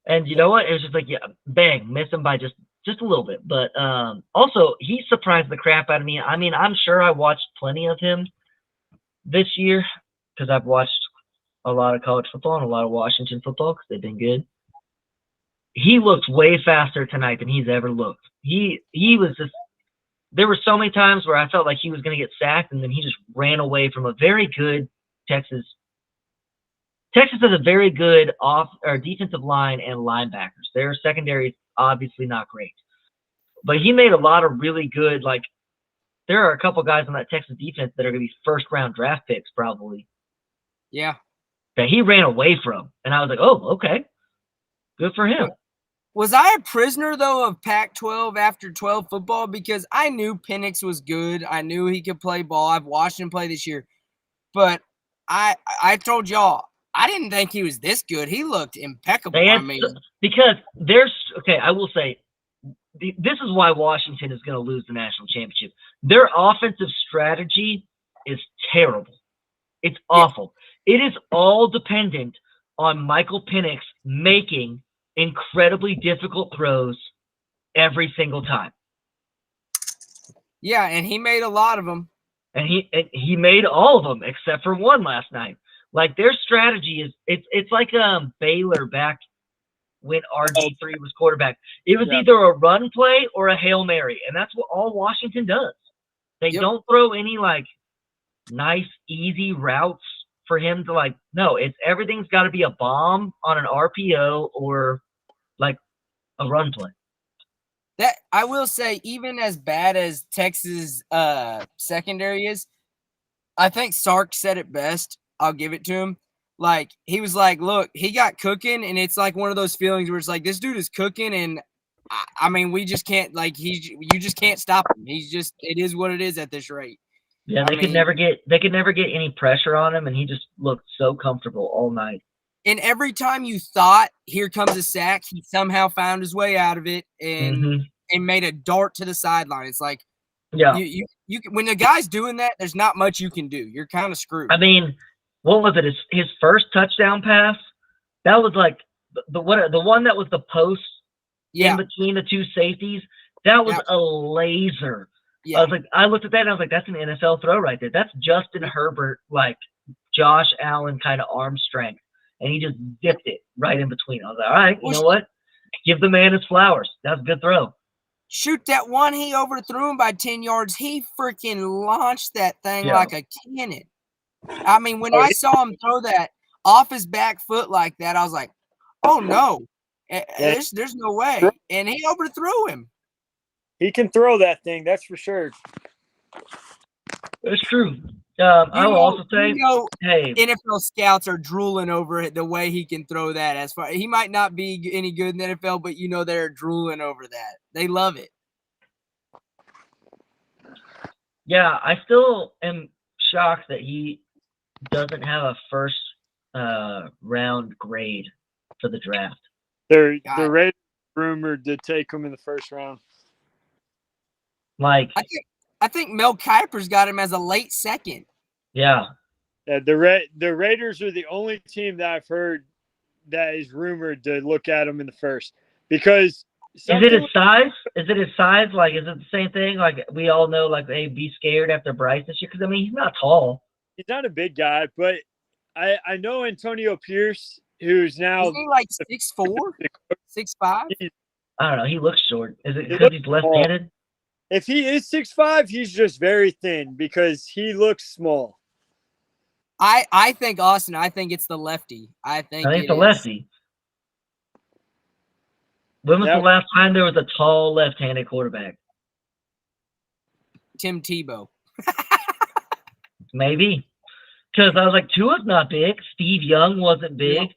And you know what? It was just like, bang, miss him by just a little bit. But also, he surprised the crap out of me. I mean, I'm sure I watched plenty of him this year because I've watched a lot of college football and a lot of Washington football because they've been good. He looked way faster tonight than he's ever looked. He was just – there were so many times where I felt like he was going to get sacked, and then he just ran away from a very good Texas. Texas has a very good defensive line and linebackers. Their secondary is obviously not great. But he made a lot of really good – there are a couple guys on that Texas defense that are going to be first-round draft picks probably. Yeah. That he ran away from. And I was like, oh, okay. Good for him. Was I a prisoner, though, of Pac-12 after 12 football? Because I knew Penix was good. I knew he could play ball. I've watched him play this year. But I told y'all, I didn't think he was this good. He looked impeccable. Because I will say, this is why Washington is going to lose the national championship. Their offensive strategy is terrible. It's awful. It is all dependent on Michael Penix making incredibly difficult throws every single time. Yeah, and he made a lot of them. And he made all of them except for one last night. Like their strategy is it's like Baylor back when RG3 was quarterback. It was either a run play or a Hail Mary, and that's what all Washington does. They don't throw any nice easy routes for him to no, everything's got to be a bomb on an RPO or a run play. That I will say, even as bad as Texas secondary is, I think Sark said it best. I'll give it to him. He was like, look, he got cooking, and it's like one of those feelings where it's like, this dude is cooking, and I mean, we just can't you just can't stop him. It is what it is at this rate. Yeah, they could never get any pressure on him, and he just looked so comfortable all night. And every time you thought, here comes a sack, he somehow found his way out of it and made a dart to the sideline. It's like, you when the guy's doing that, there's not much you can do. You're kind of screwed. I mean, what was it? His first touchdown pass? That was the one that was the post in between the two safeties. That was a laser. Yeah. I looked at that and I was like, that's an NFL throw right there. That's Justin Herbert, Josh Allen kind of arm strength. And he just dipped it right in between. I was like, all right, you know what? Give the man his flowers. That's a good throw. Shoot, that one he overthrew him by 10 yards. He freaking launched that thing like a cannon. I mean, when I saw him throw that off his back foot like that, I was like, oh, no. There's no way. And he overthrew him. He can throw that thing, that's for sure. It's true. I will also say, hey, NFL scouts are drooling over it, the way he can throw that. He might not be any good in the NFL, but they're drooling over that. They love it. Yeah, I still am shocked that he doesn't have a first round grade for the draft. The Raiders rumored to take him in the first round. I think Mel Kiper's got him as a late second. Yeah. The Raiders are the only team that I've heard that is rumored to look at him in the first. Because is it his size? Is it his size? Is it the same thing? We all know, they'd be scared after Bryce this year. Because, I mean, he's not tall. He's not a big guy, but I know Antonio Pierce, who's now – is he 6'4", 6'5"? I don't know. He looks short. Is it because he's left-handed? If he is 6'5", he's just very thin because he looks small. I think Austin. I think it's the lefty. I think it's the lefty. When was the last time there was a tall left-handed quarterback? Tim Tebow. Maybe. Because I was like, Tua's not big. Steve Young wasn't big.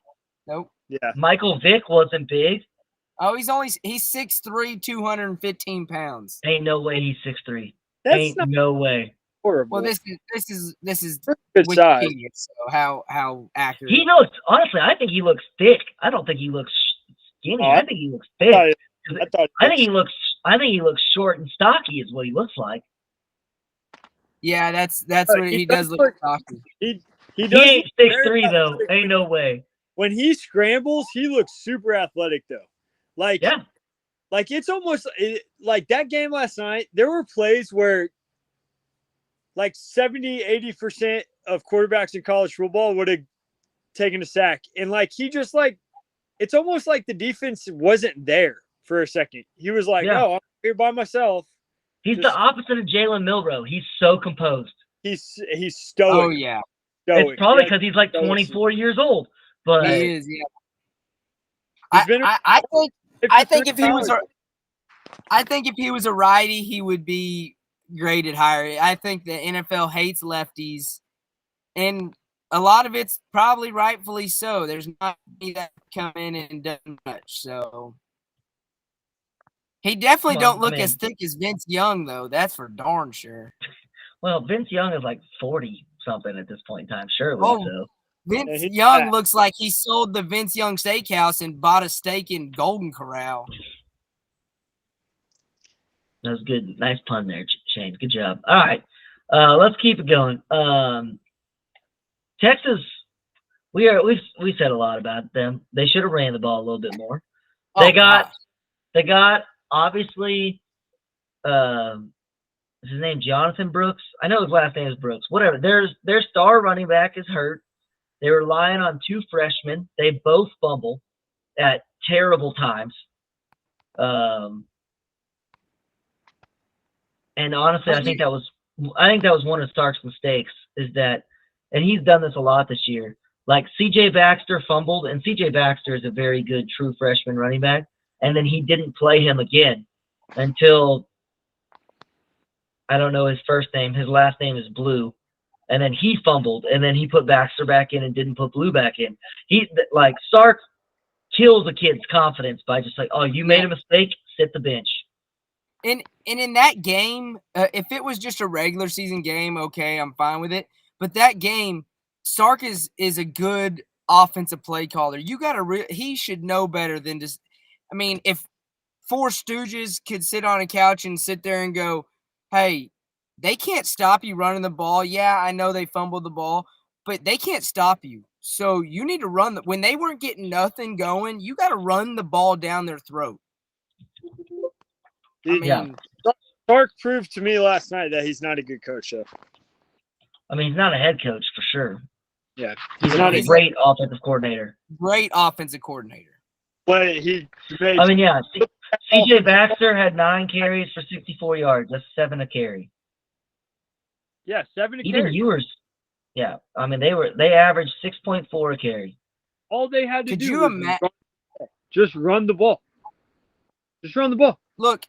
Nope. Yeah. Michael Vick wasn't big. Oh, he's 6'3", 215 pounds. Ain't no way he's 6'3". That's Ain't not no way. horrible. Well, this is good size. Wikipedia, so how accurate? He looks, honestly, I think he looks thick. I don't think he looks skinny. Oh, I think he looks thick. I I think he looks short and stocky is what he looks like. Yeah, that's what he does look stocky. He He does ain't look very 6'3" though. athletic. Ain't no way. When he scrambles, he looks super athletic though. Like Yeah. like it's almost like that game last night. There were plays where like 70-80% of quarterbacks in college football would have taken a sack, and like he just like it's almost like the defense wasn't there for a second. He was like, Yeah. "Oh, I'm here by myself." He's the opposite of Jalen Milroe. He's so composed. He's stoic. Oh yeah, Stoic. It's probably Yeah, because he's like 24 years old. But he is. Yeah. He's been I think if he pounds. if he was a righty, he would be graded higher. I think the NFL hates lefties, and a lot of it's probably rightfully so. There's not many that come in and done much. So he definitely Well, don't look I mean- as thick as Vince Young, though. That's for darn sure. well, Vince Young is like 40 something at this point in time. Surely Oh. so. Vince he's Young fat. looks like he sold the Vince Young Steakhouse and bought a steak in Golden Corral. That was good. Nice pun there, Shane. Good job. All right. Let's keep it going. Texas, we said a lot about them. They should have ran the ball a little bit more. They got obviously is his name Jonathan Brooks? I know his last name is Brooks. Whatever. Their star running back is hurt. They were relying on two freshmen. They both fumble at terrible times. And honestly, I think that was one of Stark's mistakes is that, and he's done this a lot this year. Like C.J. Baxter fumbled, and C.J. Baxter is a very good true freshman running back, and then he didn't play him again until I don't know his first name. His last name is Blue, and then he fumbled, and then he put Baxter back in and didn't put Blue back in. Stark kills a kid's confidence by just like, oh, you made a mistake, sit the bench. And in that game, if it was just a regular season game, okay, I'm fine with it. But that game, Sark is a good offensive play caller. You got to he should know better than just. I mean, if four stooges could sit on a couch and sit there and go, "Hey, they can't stop you running the ball." Yeah, I know they fumbled the ball, but they can't stop you. So you need to run when they weren't getting nothing going. You got to run the ball down their throat. I mean, Stark proved to me last night that he's not a good coach, though. I mean, he's not a head coach for sure. Yeah, he's not a great offensive coordinator. Great offensive coordinator. But he made. I mean, yeah. C.J. Baxter had 9 carries for 64 yards. That's 7 a carry. Yeah, 7 a Even carry. Ewers. Yeah, I mean they averaged 6.4 a carry. All they had to Could do you was just run the ball. Just run the ball. Look,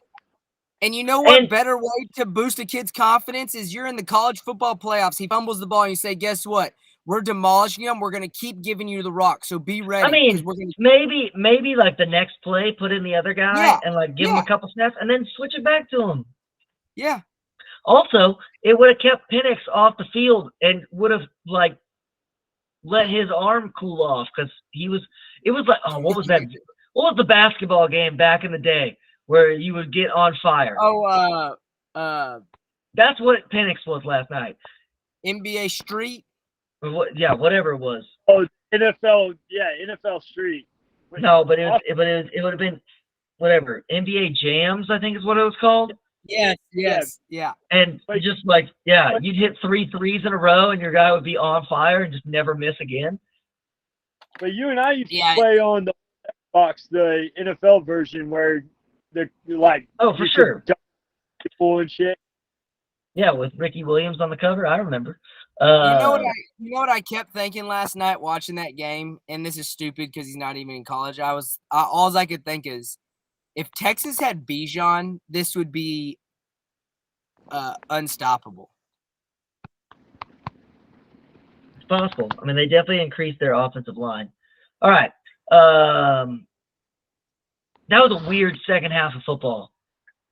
and you know what better way to boost a kid's confidence is you're in the college football playoffs. He fumbles the ball and you say, guess what? We're demolishing him. We're going to keep giving you the rock. So be ready. I mean, maybe like the next play, put in the other guy and like give him a couple snaps and then switch it back to him. Yeah. Also, it would have kept Penix off the field and would have like let his arm cool off because it was like, oh, what was that? What was the basketball game back in the day where you would get on fire? Oh, that's what Penix was last night. NBA Street. Yeah, whatever it was. Oh, NFL. Yeah, NFL Street. No, but it would have been whatever. NBA Jams, I think is what it was called. Yes. And just like, you'd hit 3 threes in a row and your guy would be on fire and just never miss again. But you and I used to play on the Xbox, the NFL version where they're like, oh, for sure, people and shit. Yeah, with Ricky Williams on the cover, I remember. You know what I kept thinking last night watching that game, and this is stupid because he's not even in college. All I could think is, if Texas had Bijan, this would be unstoppable. possible. I mean, they definitely increased their offensive line. All right. That was a weird second half of football.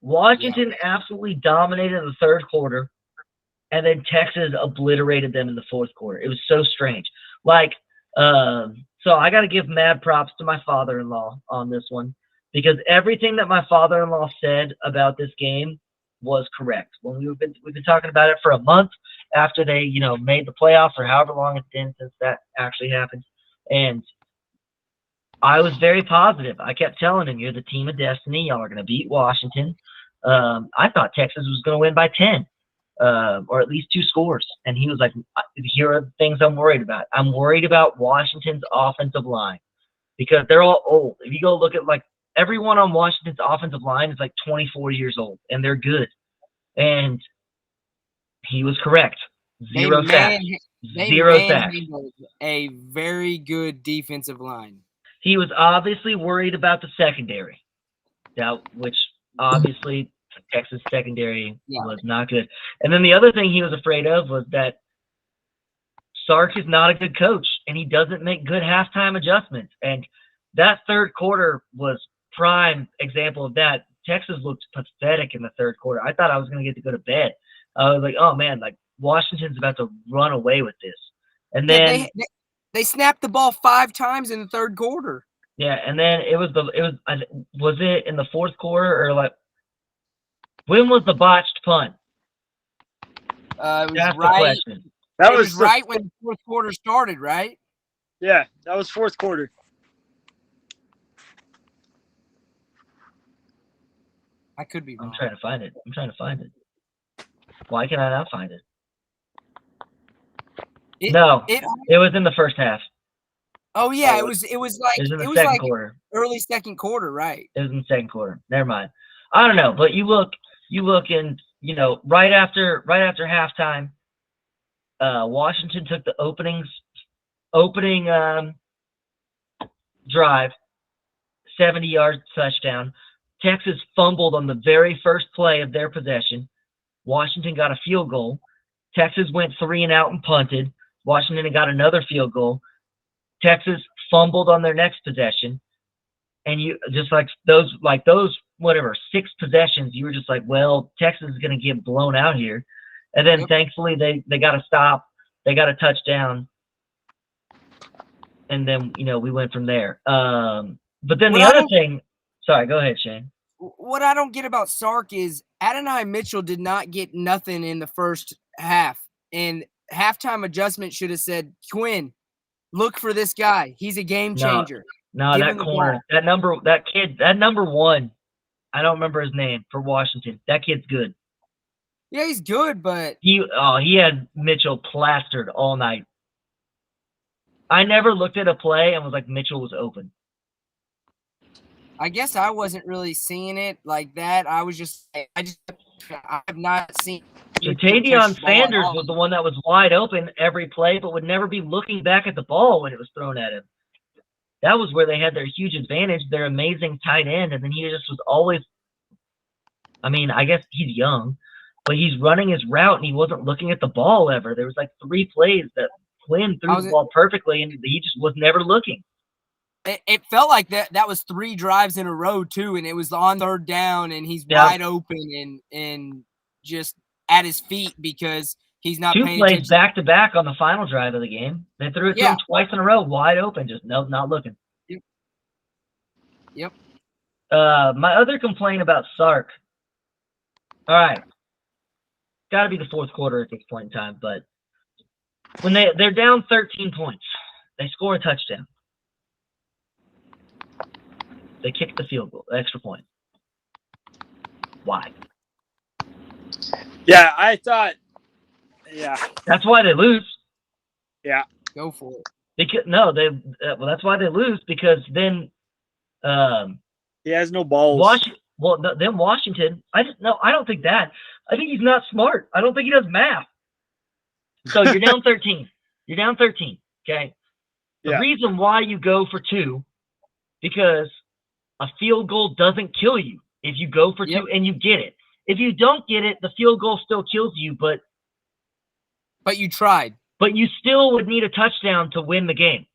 Washington absolutely dominated the third quarter, and then Texas obliterated them in the fourth quarter. It was so strange. Like, so I got to give mad props to my father-in-law on this one, because everything that my father-in-law said about this game was correct. When we've been talking about it for a month after they, made the playoffs, or however long it's been since that actually happened, and I was very positive. I kept telling him, "You're the team of destiny. Y'all are going to beat Washington." I thought Texas was going to win by 10, or at least 2 scores. And he was like, "Here are the things I'm worried about. I'm worried about Washington's offensive line, because they're all old. If you go look at, like, everyone on Washington's offensive line is like 24 years old, and they're good." And he was correct. Zero sacks. Zero sacks. A very good defensive line. He was obviously worried about the secondary, which obviously Texas secondary was not good. And then the other thing he was afraid of was that Sark is not a good coach, and he doesn't make good halftime adjustments. And that third quarter was prime example of that. Texas looked pathetic in the third quarter. I thought I was going to get to go to bed. I was like, oh man, like Washington's about to run away with this. And then they snapped the ball 5 times in the third quarter. Yeah, and then was it in the fourth quarter, or like, when was the botched punt? It was That's the right. question. That It was was right when the fourth quarter started, right? Yeah, that was fourth quarter. I could be wrong. I'm trying to find it. Why can I not find it? It was in the first half. Oh yeah, it was like it was in the second quarter. Early second quarter, right? It was in the second quarter. Never mind. I don't know, but you look and right after halftime, Washington took the opening drive, 70-yard touchdown. Texas fumbled on the very first play of their possession. Washington got a field goal. Texas went 3 and out and punted. Washington got another field goal. Texas fumbled on their next possession. And you just like those 6 possessions, you were just like, well, Texas is going to get blown out here. And then thankfully they got a stop. They got a touchdown. And then, we went from there. But then the other thing, sorry, go ahead, Shane. What I don't get about Sark is Adonai Mitchell did not get nothing in the first half. And halftime adjustment should have said, Quinn, look for this guy. He's a game changer. No, that corner, that number 1, I don't remember his name, for Washington. That kid's good. Yeah, he's good, but he had Mitchell plastered all night. I never looked at a play and was like, Mitchell was open. I guess I wasn't really seeing it like that. I have not seen. Jatavion Sanders was the one that was wide open every play, but would never be looking back at the ball when it was thrown at him. That was where they had their huge advantage, their amazing tight end, and then he just was always, I mean, I guess he's young, but he's running his route and he wasn't looking at the ball ever. There was like 3 plays that Quinn threw the ball perfectly and he just was never looking. It felt like that was 3 drives in a row too, and it was on third down and he's wide open and just at his feet because he's not paying attention. 2 plays back to back on the final drive of the game. They threw it to him twice in a row, wide open, just not looking. Yep. My other complaint about Sark. All right, got to be the fourth quarter at this point in time, but when they're down 13 points, they score a touchdown. They kick the field goal, extra point. Why? Yeah, I thought. Yeah, that's why they lose. Yeah, go for it. That's why they lose, because then he has no balls. Then Washington. I don't think that. I think he's not smart. I don't think he does math. So you're down 13. You're down 13. Okay. The reason why you go for 2, because a field goal doesn't kill you if you go for 2 and you get it. If you don't get it, the field goal still kills you, but you tried. but you still would need a touchdown to win the game.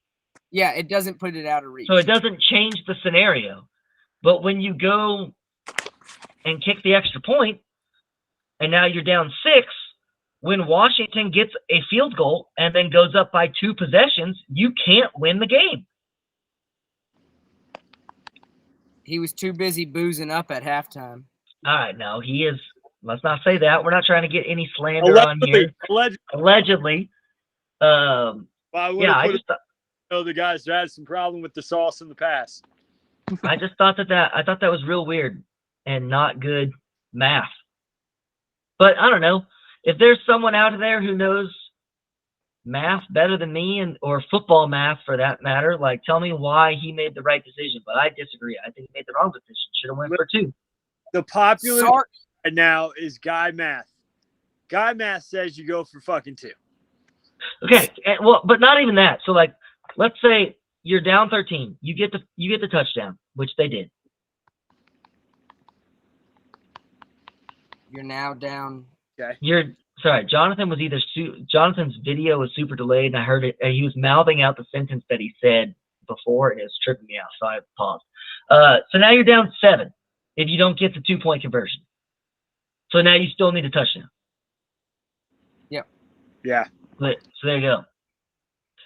Yeah, it doesn't put it out of reach. So it doesn't change the scenario. But when you go and kick the extra point, and now you're down 6, when Washington gets a field goal and then goes up by 2 possessions, you can't win the game. He was too busy boozing up at halftime. All right, no, he is. Let's not say that. We're not trying to get any slander on here. Allegedly. Well, I would Yeah, have I put just thought, the guys that had some problem with the sauce in the past. I just thought that was real weird and not good math. But I don't know if there's someone out there who knows math better than me, or football math for that matter. Like, tell me why he made the right decision. But I disagree. I think he made the wrong decision. Should have went for 2. The popular right now is guy math. Guy math says you go for fucking 2. Okay, well, but not even that. So, like, let's say you're down 13. You get the touchdown, which they did. You're now down. Okay. Jonathan's video was super delayed, and I heard it. He was mouthing out the sentence that he said before, and it was tripping me out, so I paused. So now you're down 7 if you don't get the 2-point conversion. So now you still need a touchdown. Yep. Yeah. So there you go.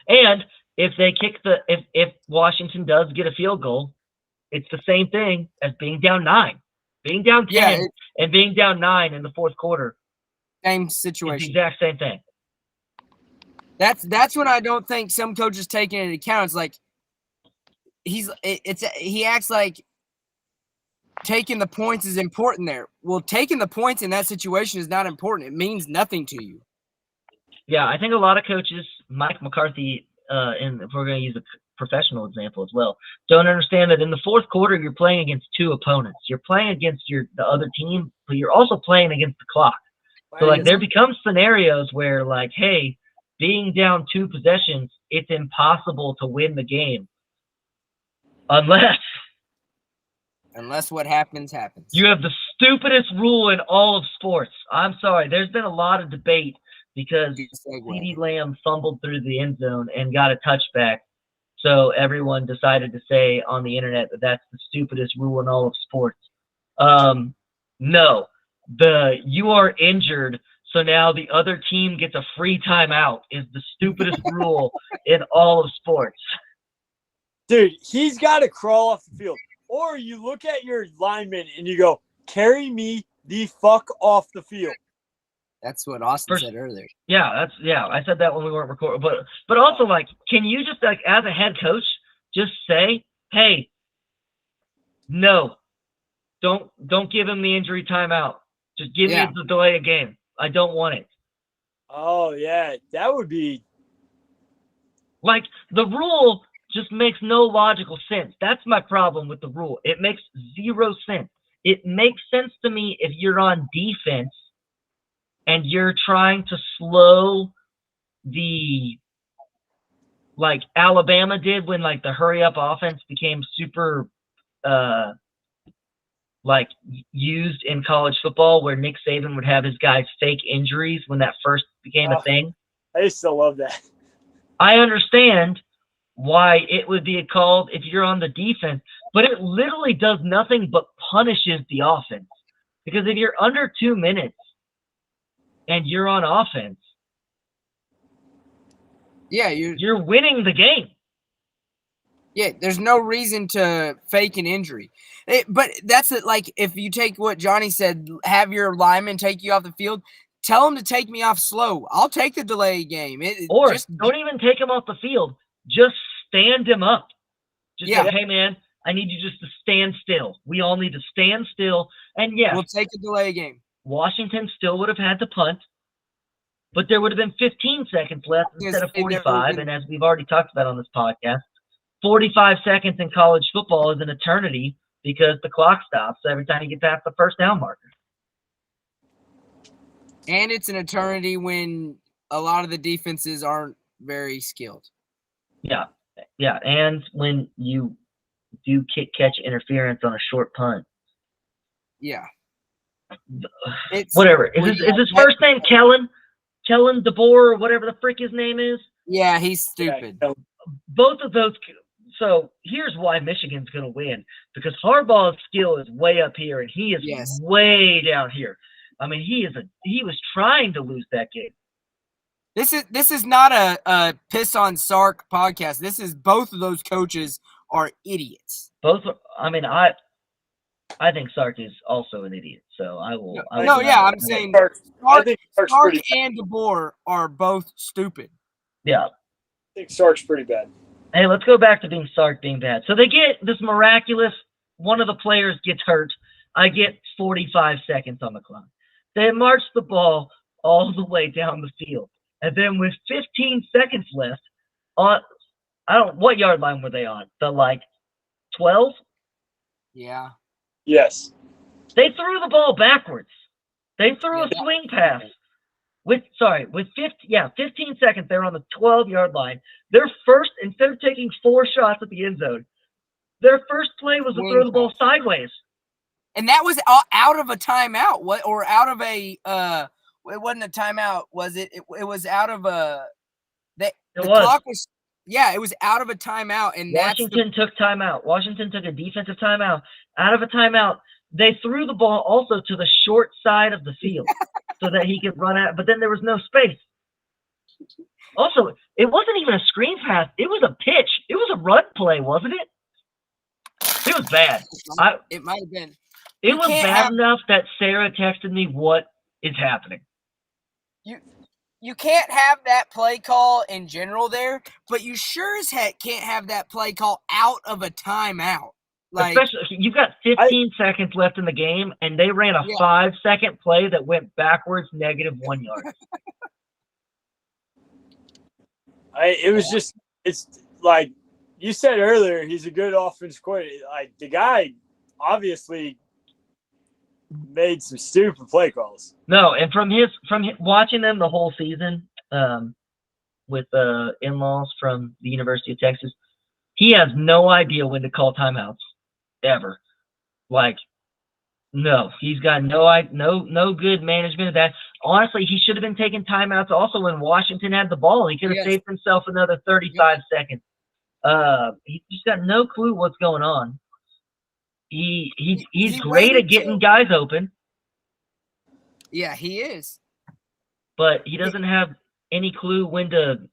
And if they kick if Washington does get a field goal, it's the same thing as being down 9. Being down 10 and being down 9 in the fourth quarter. Same situation. It's the exact same thing. That's when I don't think some coaches take it into account. It's like he acts like taking the points is important there. Well, taking the points in that situation is not important. It means nothing to you. Yeah, I think a lot of coaches, Mike McCarthy, and if we're going to use a professional example as well, don't understand that in the fourth quarter you're playing against 2 opponents. You're playing against the other team, but you're also playing against the clock. So, like, there becomes scenarios where, like, hey, being down 2 possessions, it's impossible to win the game unless what happens. You have the stupidest rule in all of sports. I'm sorry. There's been a lot of debate because CeeDee Lamb fumbled through the end zone and got a touchback. So everyone decided to say on the internet that that's the stupidest rule in all of sports. No. You are injured, so now the other team gets a free timeout is the stupidest rule in all of sports. Dude, he's got to crawl off the field. Or you look at your lineman and you go, carry me the fuck off the field. That's what Austin said earlier. Yeah, I said that when we weren't recording. But also, like, can you just, like, as a head coach, just say, hey, no, don't give him the injury timeout. Just give me the delay of game. I don't want it. Oh, yeah. That would be. Like, the rule just makes no logical sense. That's my problem with the rule. It makes 0 sense. It makes sense to me if you're on defense and you're trying to slow like Alabama did when, like, the hurry-up offense became super like used in college football, where Nick Saban would have his guys fake injuries when that first became a thing. I used to love that. I understand why it would be called if you're on the defense, but it literally does nothing but punishes the offense. Because if you're under 2 minutes and you're on offense, you're winning the game. Yeah, there's no reason to fake an injury. But that's it. Like, if you take what Johnny said, have your lineman take you off the field, tell him to take me off slow. I'll take the delay game. Don't even take him off the field. Just stand him up. Just say, hey, man, I need you just to stand still. We all need to stand still. And, yes, we'll take the delay game. Washington still would have had to punt, but there would have been 15 seconds left instead of 45. And as we've already talked about on this podcast, 45 seconds in college football is an eternity because the clock stops every time you get past the first down marker. And it's an eternity when a lot of the defenses aren't very skilled. Yeah. And when you do catch interference on a short punt. Yeah. Whatever. Is his first name Kellen? Kellen DeBoer, or whatever the frick his name is. Yeah, he's stupid. Yeah, Both of those. So here's why Michigan's going to win, because Harbaugh's skill is way up here and he is Yes. way down here. I mean, he was trying to lose that game. This is not a piss on Sark podcast. This is both of those coaches are idiots. I mean, I think Sark is also an idiot. So I will. I'm saying I think Sark's Sark pretty bad. and DeBoer are both stupid. Yeah. I think Sark's pretty bad. Hey, let's go back to Sark being bad. So they get this miraculous. One of the players gets hurt. I get 45 seconds on the clock. They march the ball all the way down the field. And then with 15 seconds left, what yard line were they on? The 12? Yeah. Yes. They threw the ball backwards. They threw a swing pass. With 15 seconds, they're on the 12-yard line. Their first, instead of taking 4 shots at the end zone, their first play was to throw the ball sideways. And that was out of a timeout. Or out of a it wasn't a timeout, was it? It was out of a clock was it was out of a timeout, and Washington took timeout. Washington took a defensive timeout. Out of a timeout, they threw the ball also to the short side of the field so that he could run out, but then there was no space. Also, it wasn't even a screen pass. It was a pitch. It was a run play, wasn't it? It was bad. It might have been. It was bad enough that Sarah texted me, "What is happening?" You can't have that play call in general there, but you sure as heck can't have that play call out of a timeout. Especially, you've got 15 seconds left in the game, and they ran a 5-second play that went backwards -1 yard. It's like you said earlier, he's a good offensive coordinator. Like, the guy obviously made some stupid play calls. No, and from watching them the whole season, with in-laws from the University of Texas, he has no idea when to call timeouts ever. No, he's got no good management of that. Honestly, he should have been taking timeouts also when Washington had the ball. He could have saved himself another 35 seconds. He's just got no clue what's going on. He's great at getting guys open. Yeah, he is. But he doesn't have any clue when to,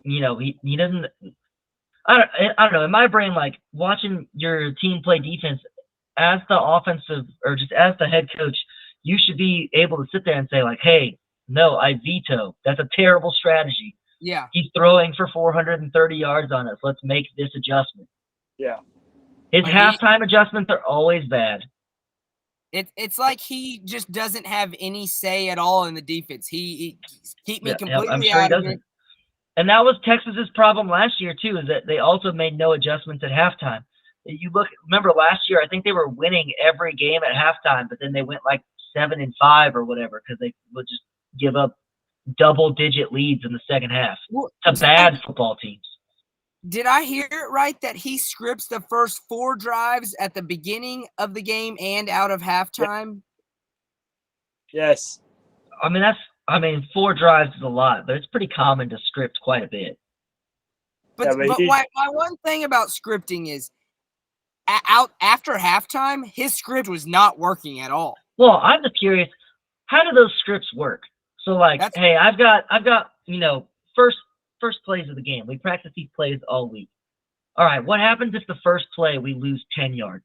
he doesn't. I don't know. In my brain, watching your team play defense, as the offensive or just as the head coach, you should be able to sit there and say, hey, no, I veto. That's a terrible strategy. Yeah. He's throwing for 430 yards on us. Let's make this adjustment. Yeah. His halftime adjustments are always bad. It's like he just doesn't have any say at all in the defense. He keep me completely out of it. And that was Texas's problem last year too, is that they also made no adjustments at halftime. Remember last year, I think they were winning every game at halftime, but then they went 7-5 or whatever because they would just give up double-digit leads in the second half to bad football teams. Did I hear it right that he scripts the first 4 drives at the beginning of the game and out of halftime? Yes. I mean, 4 drives is a lot, but it's pretty common to script quite a bit. But my one thing about scripting is after halftime, his script was not working at all. Well, I'm just curious, how do those scripts work? So hey, I've got first plays of the game. We practice these plays all week. All right, what happens if the first play we lose 10 yards?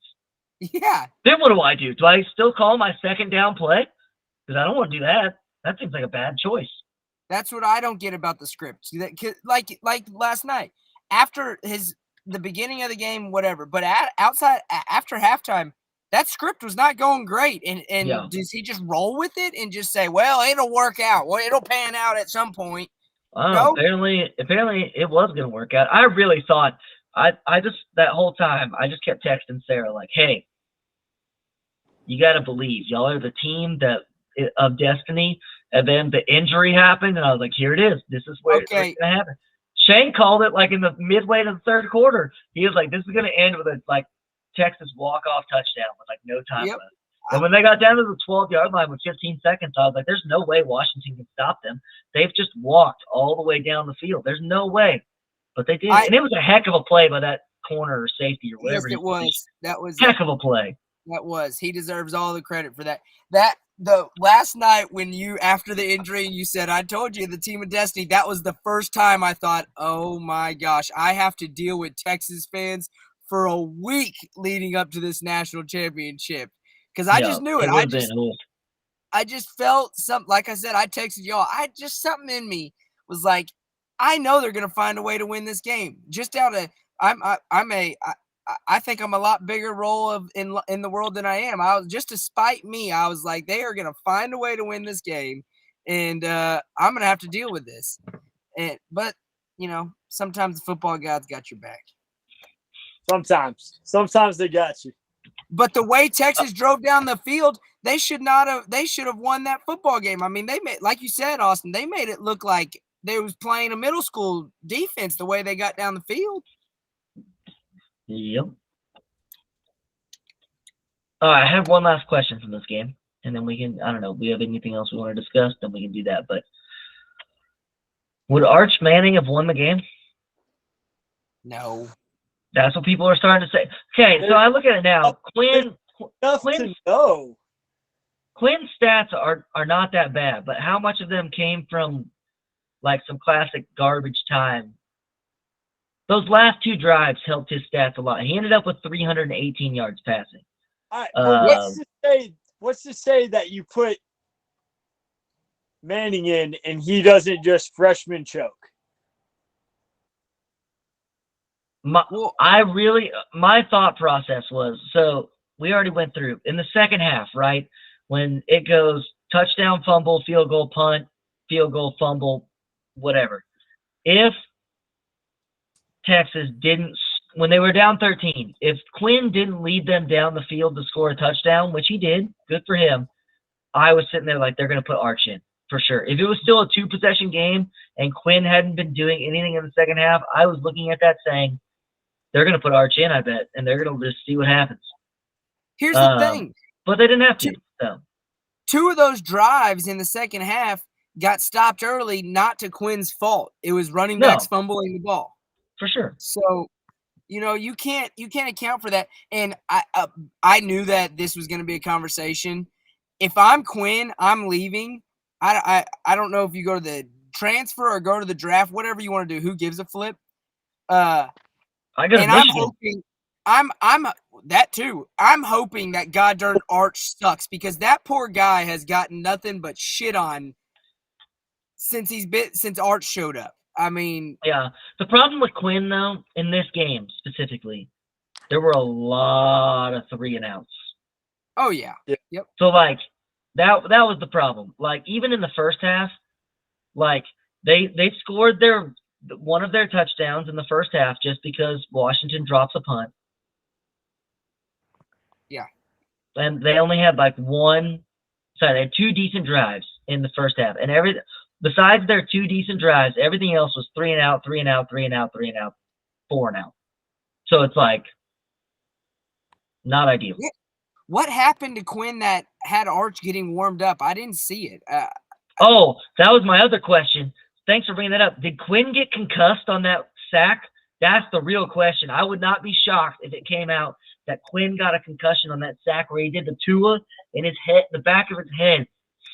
Yeah. Then what do? Do I still call my second down play? Because I don't want to do that. That seems like a bad choice. That's what I don't get about the script. Like last night, after the beginning of the game, whatever. But after halftime, that script was not going great. And does he just roll with it and just say, "Well, it'll work out. Well, it'll pan out at some point"? No? Apparently it was going to work out. I really thought I just that whole time I just kept texting Sarah hey, you got to believe y'all are the team of destiny. And then the injury happened, and I was like, here it is. This is where it's going to happen. Shane called it in the midway to the third quarter. He was like, this is going to end with a Texas walk-off touchdown with no time left. And when they got down to the 12-yard line with 15 seconds, I was like, there's no way Washington can stop them. They've just walked all the way down the field. There's no way. But they did. And it was a heck of a play by that corner or safety or whatever. Yes, it was. That was heck of a play. That was. He deserves all the credit for that. The last night when you, after the injury, you said, I told you, the team of destiny, that was the first time I thought, oh my gosh, I have to deal with Texas fans for a week leading up to this national championship. Because I just knew it. I just felt something, like I said, I texted y'all. Something in me was like, I know they're going to find a way to win this game. Just out of, I think I'm a lot bigger role in the world than I am. Just to spite me, I was like, they are going to find a way to win this game, and I'm going to have to deal with this. But sometimes the football gods got your back. Sometimes they got you. But the way Texas drove down the field, they should have won that football game. I mean, they made, like you said, Austin, they made it look like they was playing a middle school defense the way they got down the field. Yep. All right, I have one last question from this game, and then we can, I don't know, if we have anything else we want to discuss, then we can do that. But would Arch Manning have won the game? No. That's what people are starting to say. Okay, so I look at it now. Quinn's stats are not that bad, but how much of them came from like some classic garbage time? Those last two drives helped his stats a lot. He ended up with 318 yards passing. What's to say that you put Manning in and he doesn't just freshman choke? My thought process was, so we already went through in the second half, right? When it goes touchdown, fumble, field goal, punt, field goal, fumble, whatever. If Texas didn't, when they were down 13, if Quinn didn't lead them down the field to score a touchdown, which he did, good for him, I was sitting there like they're going to put Arch in for sure. If it was still a 2-possession game and Quinn hadn't been doing anything in the second half, I was looking at that saying, they're going to put Arch in, I bet, and they're going to just see what happens. Here's the thing. But they didn't have to. So. Two of those drives in the second half got stopped early, not to Quinn's fault. It was running backs fumbling the ball. For sure. So, you can't account for that. And I knew that this was going to be a conversation. If I'm Quinn, I'm leaving. I don't know if you go to the transfer or go to the draft, whatever you want to do. Who gives a flip? I'm hoping I'm that too. I'm hoping that God darn Arch sucks, because that poor guy has gotten nothing but shit on since Arch showed up. I mean, yeah. The problem with Quinn though, in this game specifically, there were a lot of 3-and-outs. Oh yeah. Yep. So like that was the problem. Like even in the first half, like they scored one of their touchdowns in the first half just because Washington drops a punt. Yeah. And they only had they had 2 decent drives in the first half. And besides their 2 decent drives, everything else was 3-and-out, 3-and-out, 3-and-out, 3-and-out, 4-and-out. So it's like not ideal. What happened to Quinn that had Arch getting warmed up? I didn't see it. That was my other question. Thanks for bringing that up. Did Quinn get concussed on that sack? That's the real question. I would not be shocked if it came out that Quinn got a concussion on that sack where he did the Tua and his head, the back of his head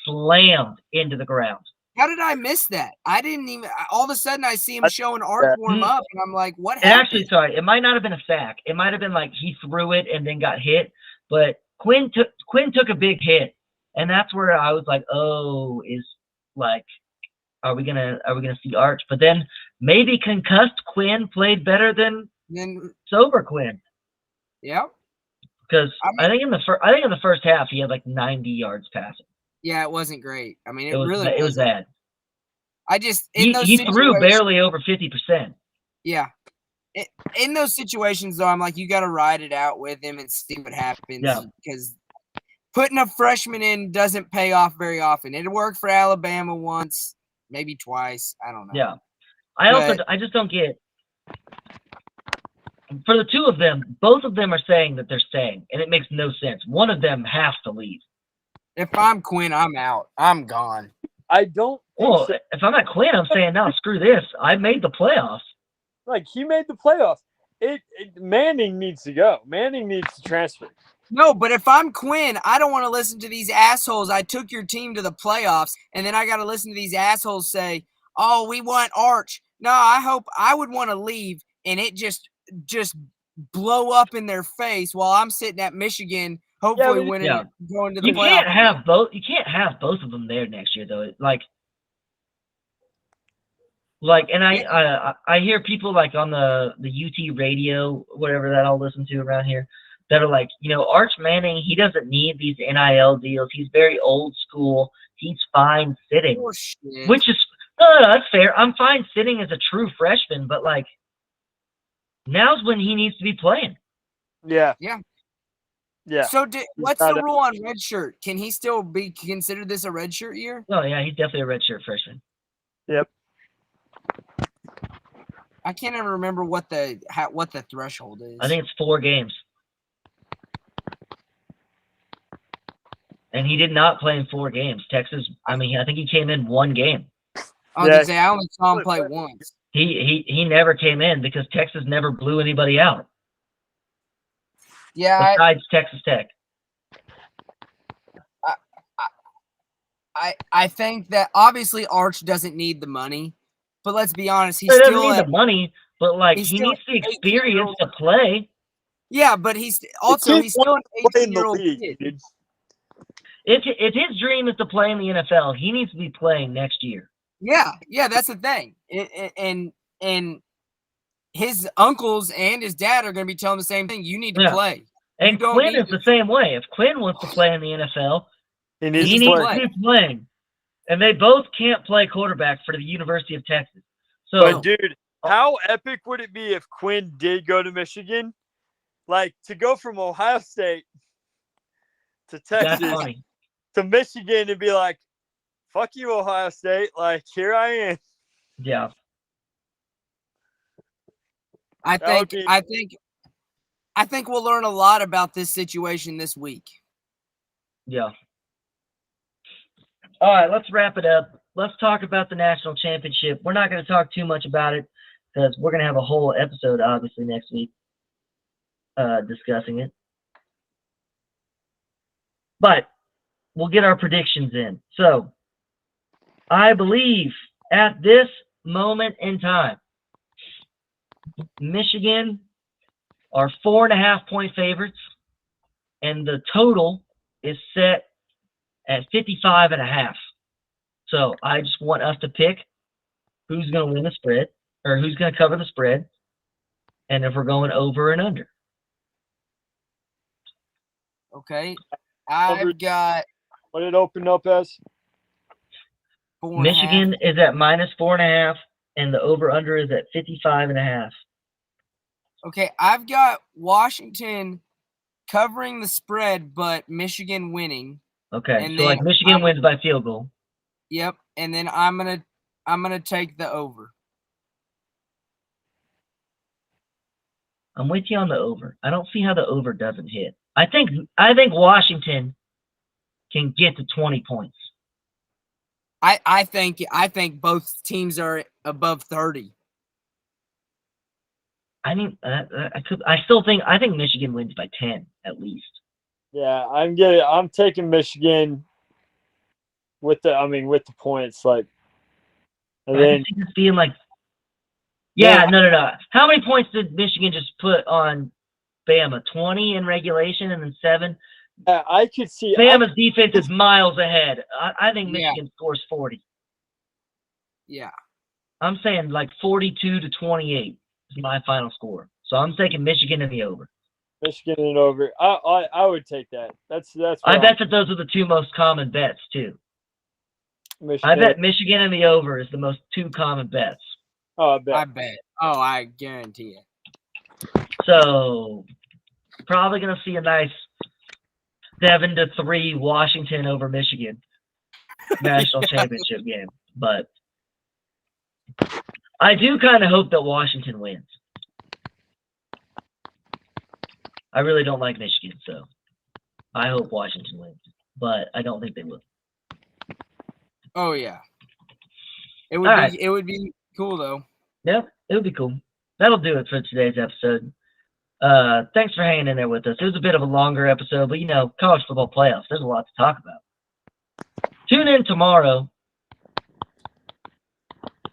slammed into the ground. How did I miss that? I didn't even. All of a sudden, I see him showing Arch warm up, and I'm like, "What happened?" Actually, sorry, it might not have been a sack. It might have been like he threw it and then got hit. But Quinn took a big hit, and that's where I was like, "Oh, are we gonna see Arch?" But then maybe concussed Quinn played better than sober Quinn. Yeah, because I think in the first half he had like 90 yards passing. Yeah, it wasn't great. I mean, it was bad. He threw barely over 50%. Yeah, in those situations though, I'm like, you got to ride it out with him and see what happens. Yeah. Because putting a freshman in doesn't pay off very often. It worked for Alabama once, maybe twice. I don't know. Yeah, I just don't get. for the two of them, both of them are saying that they're staying, and it makes no sense. One of them has to leave. If I'm Quinn, I'm out. I'm gone. I don't think Well, so. if I'm not Quinn, I'm saying, no, screw this. I made the playoffs. Like, he made the playoffs. Manning needs to go. Manning needs to transfer. No, but if I'm Quinn, I don't want to listen to these assholes. I took your team to the playoffs, and then I got to listen to these assholes say, "Oh, we want Arch." No, I would want to leave, and it just blow up in their face while I'm sitting at Michigan, hopefully winning, going to the playoffs. You can't have both of them there next year, though. And I hear people like on the UT radio, whatever that I'll listen to around here, that are like, Arch Manning, he doesn't need these NIL deals. He's very old school. He's fine sitting, which is no, that's fair. I'm fine sitting as a true freshman, but like now's when he needs to be playing. Yeah. So what's the rule on redshirt? Can he still be considered this a redshirt year? Oh yeah, he's definitely a redshirt freshman. Yep. I can't even remember what the threshold is. I think it's 4 games. And he did not play in 4 games. Texas, I think he came in 1 game. I only saw him play once. He never came in because Texas never blew anybody out. Yeah. Besides Texas Tech. I think that obviously Arch doesn't need the money, but let's be honest, He doesn't need the money, but like he needs the experience to play. Yeah, but he's still an 18-year-old kid. If his dream is to play in the NFL, he needs to be playing next year. Yeah, that's the thing. And his uncles and his dad are going to be telling the same thing. You need to play. And Quinn is the same way. If Quinn wants to play in the NFL, he needs to be playing. And they both can't play quarterback for the University of Texas. So, but dude, how epic would it be if Quinn did go to Michigan? Like, to go from Ohio State to Texas to Michigan and be like, fuck you, Ohio State. Like, here I am. Yeah. I think we'll learn a lot about this situation this week. Yeah. All right, let's wrap it up. Let's talk about the national championship. We're not going to talk too much about it because we're going to have a whole episode, obviously, next week discussing it. But we'll get our predictions in. So, I believe at this moment in time, Michigan are 4.5-point favorites, and the total is set at 55.5. So I just want us to pick who's going to win the spread or who's going to cover the spread, and if we're going over and under. Okay. I've got. What did it open up as? Michigan is at -4.5, and the over/under is at 55.5. Okay, I've got Washington covering the spread, but Michigan winning. Okay, and so like Michigan wins by field goal. Yep, and then I'm gonna take the over. I'm with you on the over. I don't see how the over doesn't hit. I think Washington can get to 20 points. I think both teams are above 30. I mean, I think Michigan wins by 10 at least. Yeah, I'm taking Michigan with the points, like, and then just being like, no. How many points did Michigan just put on Bama? 20 in regulation and then 7. Yeah, I could see Bama's defense is miles ahead. I think Michigan scores 40. Yeah, I'm saying like 42-28 is my final score. So I'm taking Michigan in the over. Michigan and over. I would take that. That's. I bet that those are the 2 most common bets too. Michigan. I bet Michigan and the over is the most 2 common bets. Oh, I bet. Oh, I guarantee it. So probably gonna see a nice 7-3 Washington over Michigan national championship game, but I do kind of hope that Washington wins. I really don't like Michigan, so I hope Washington wins, but I don't think they will. Oh yeah. It would be cool though. Yeah, it would be cool. That'll do it for today's episode. Thanks for hanging in there with us. It was a bit of a longer episode, but college football playoffs, there's a lot to talk about. Tune in tomorrow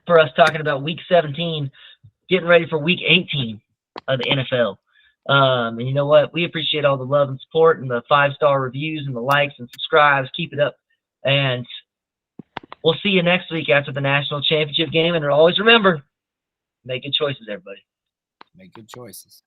for us talking about week 17, getting ready for week 18 of the NFL. And you know what? We appreciate all the love and support and the 5-star reviews and the likes and subscribes. Keep it up. And we'll see you next week after the national championship game. And always remember, make good choices, everybody. Make good choices.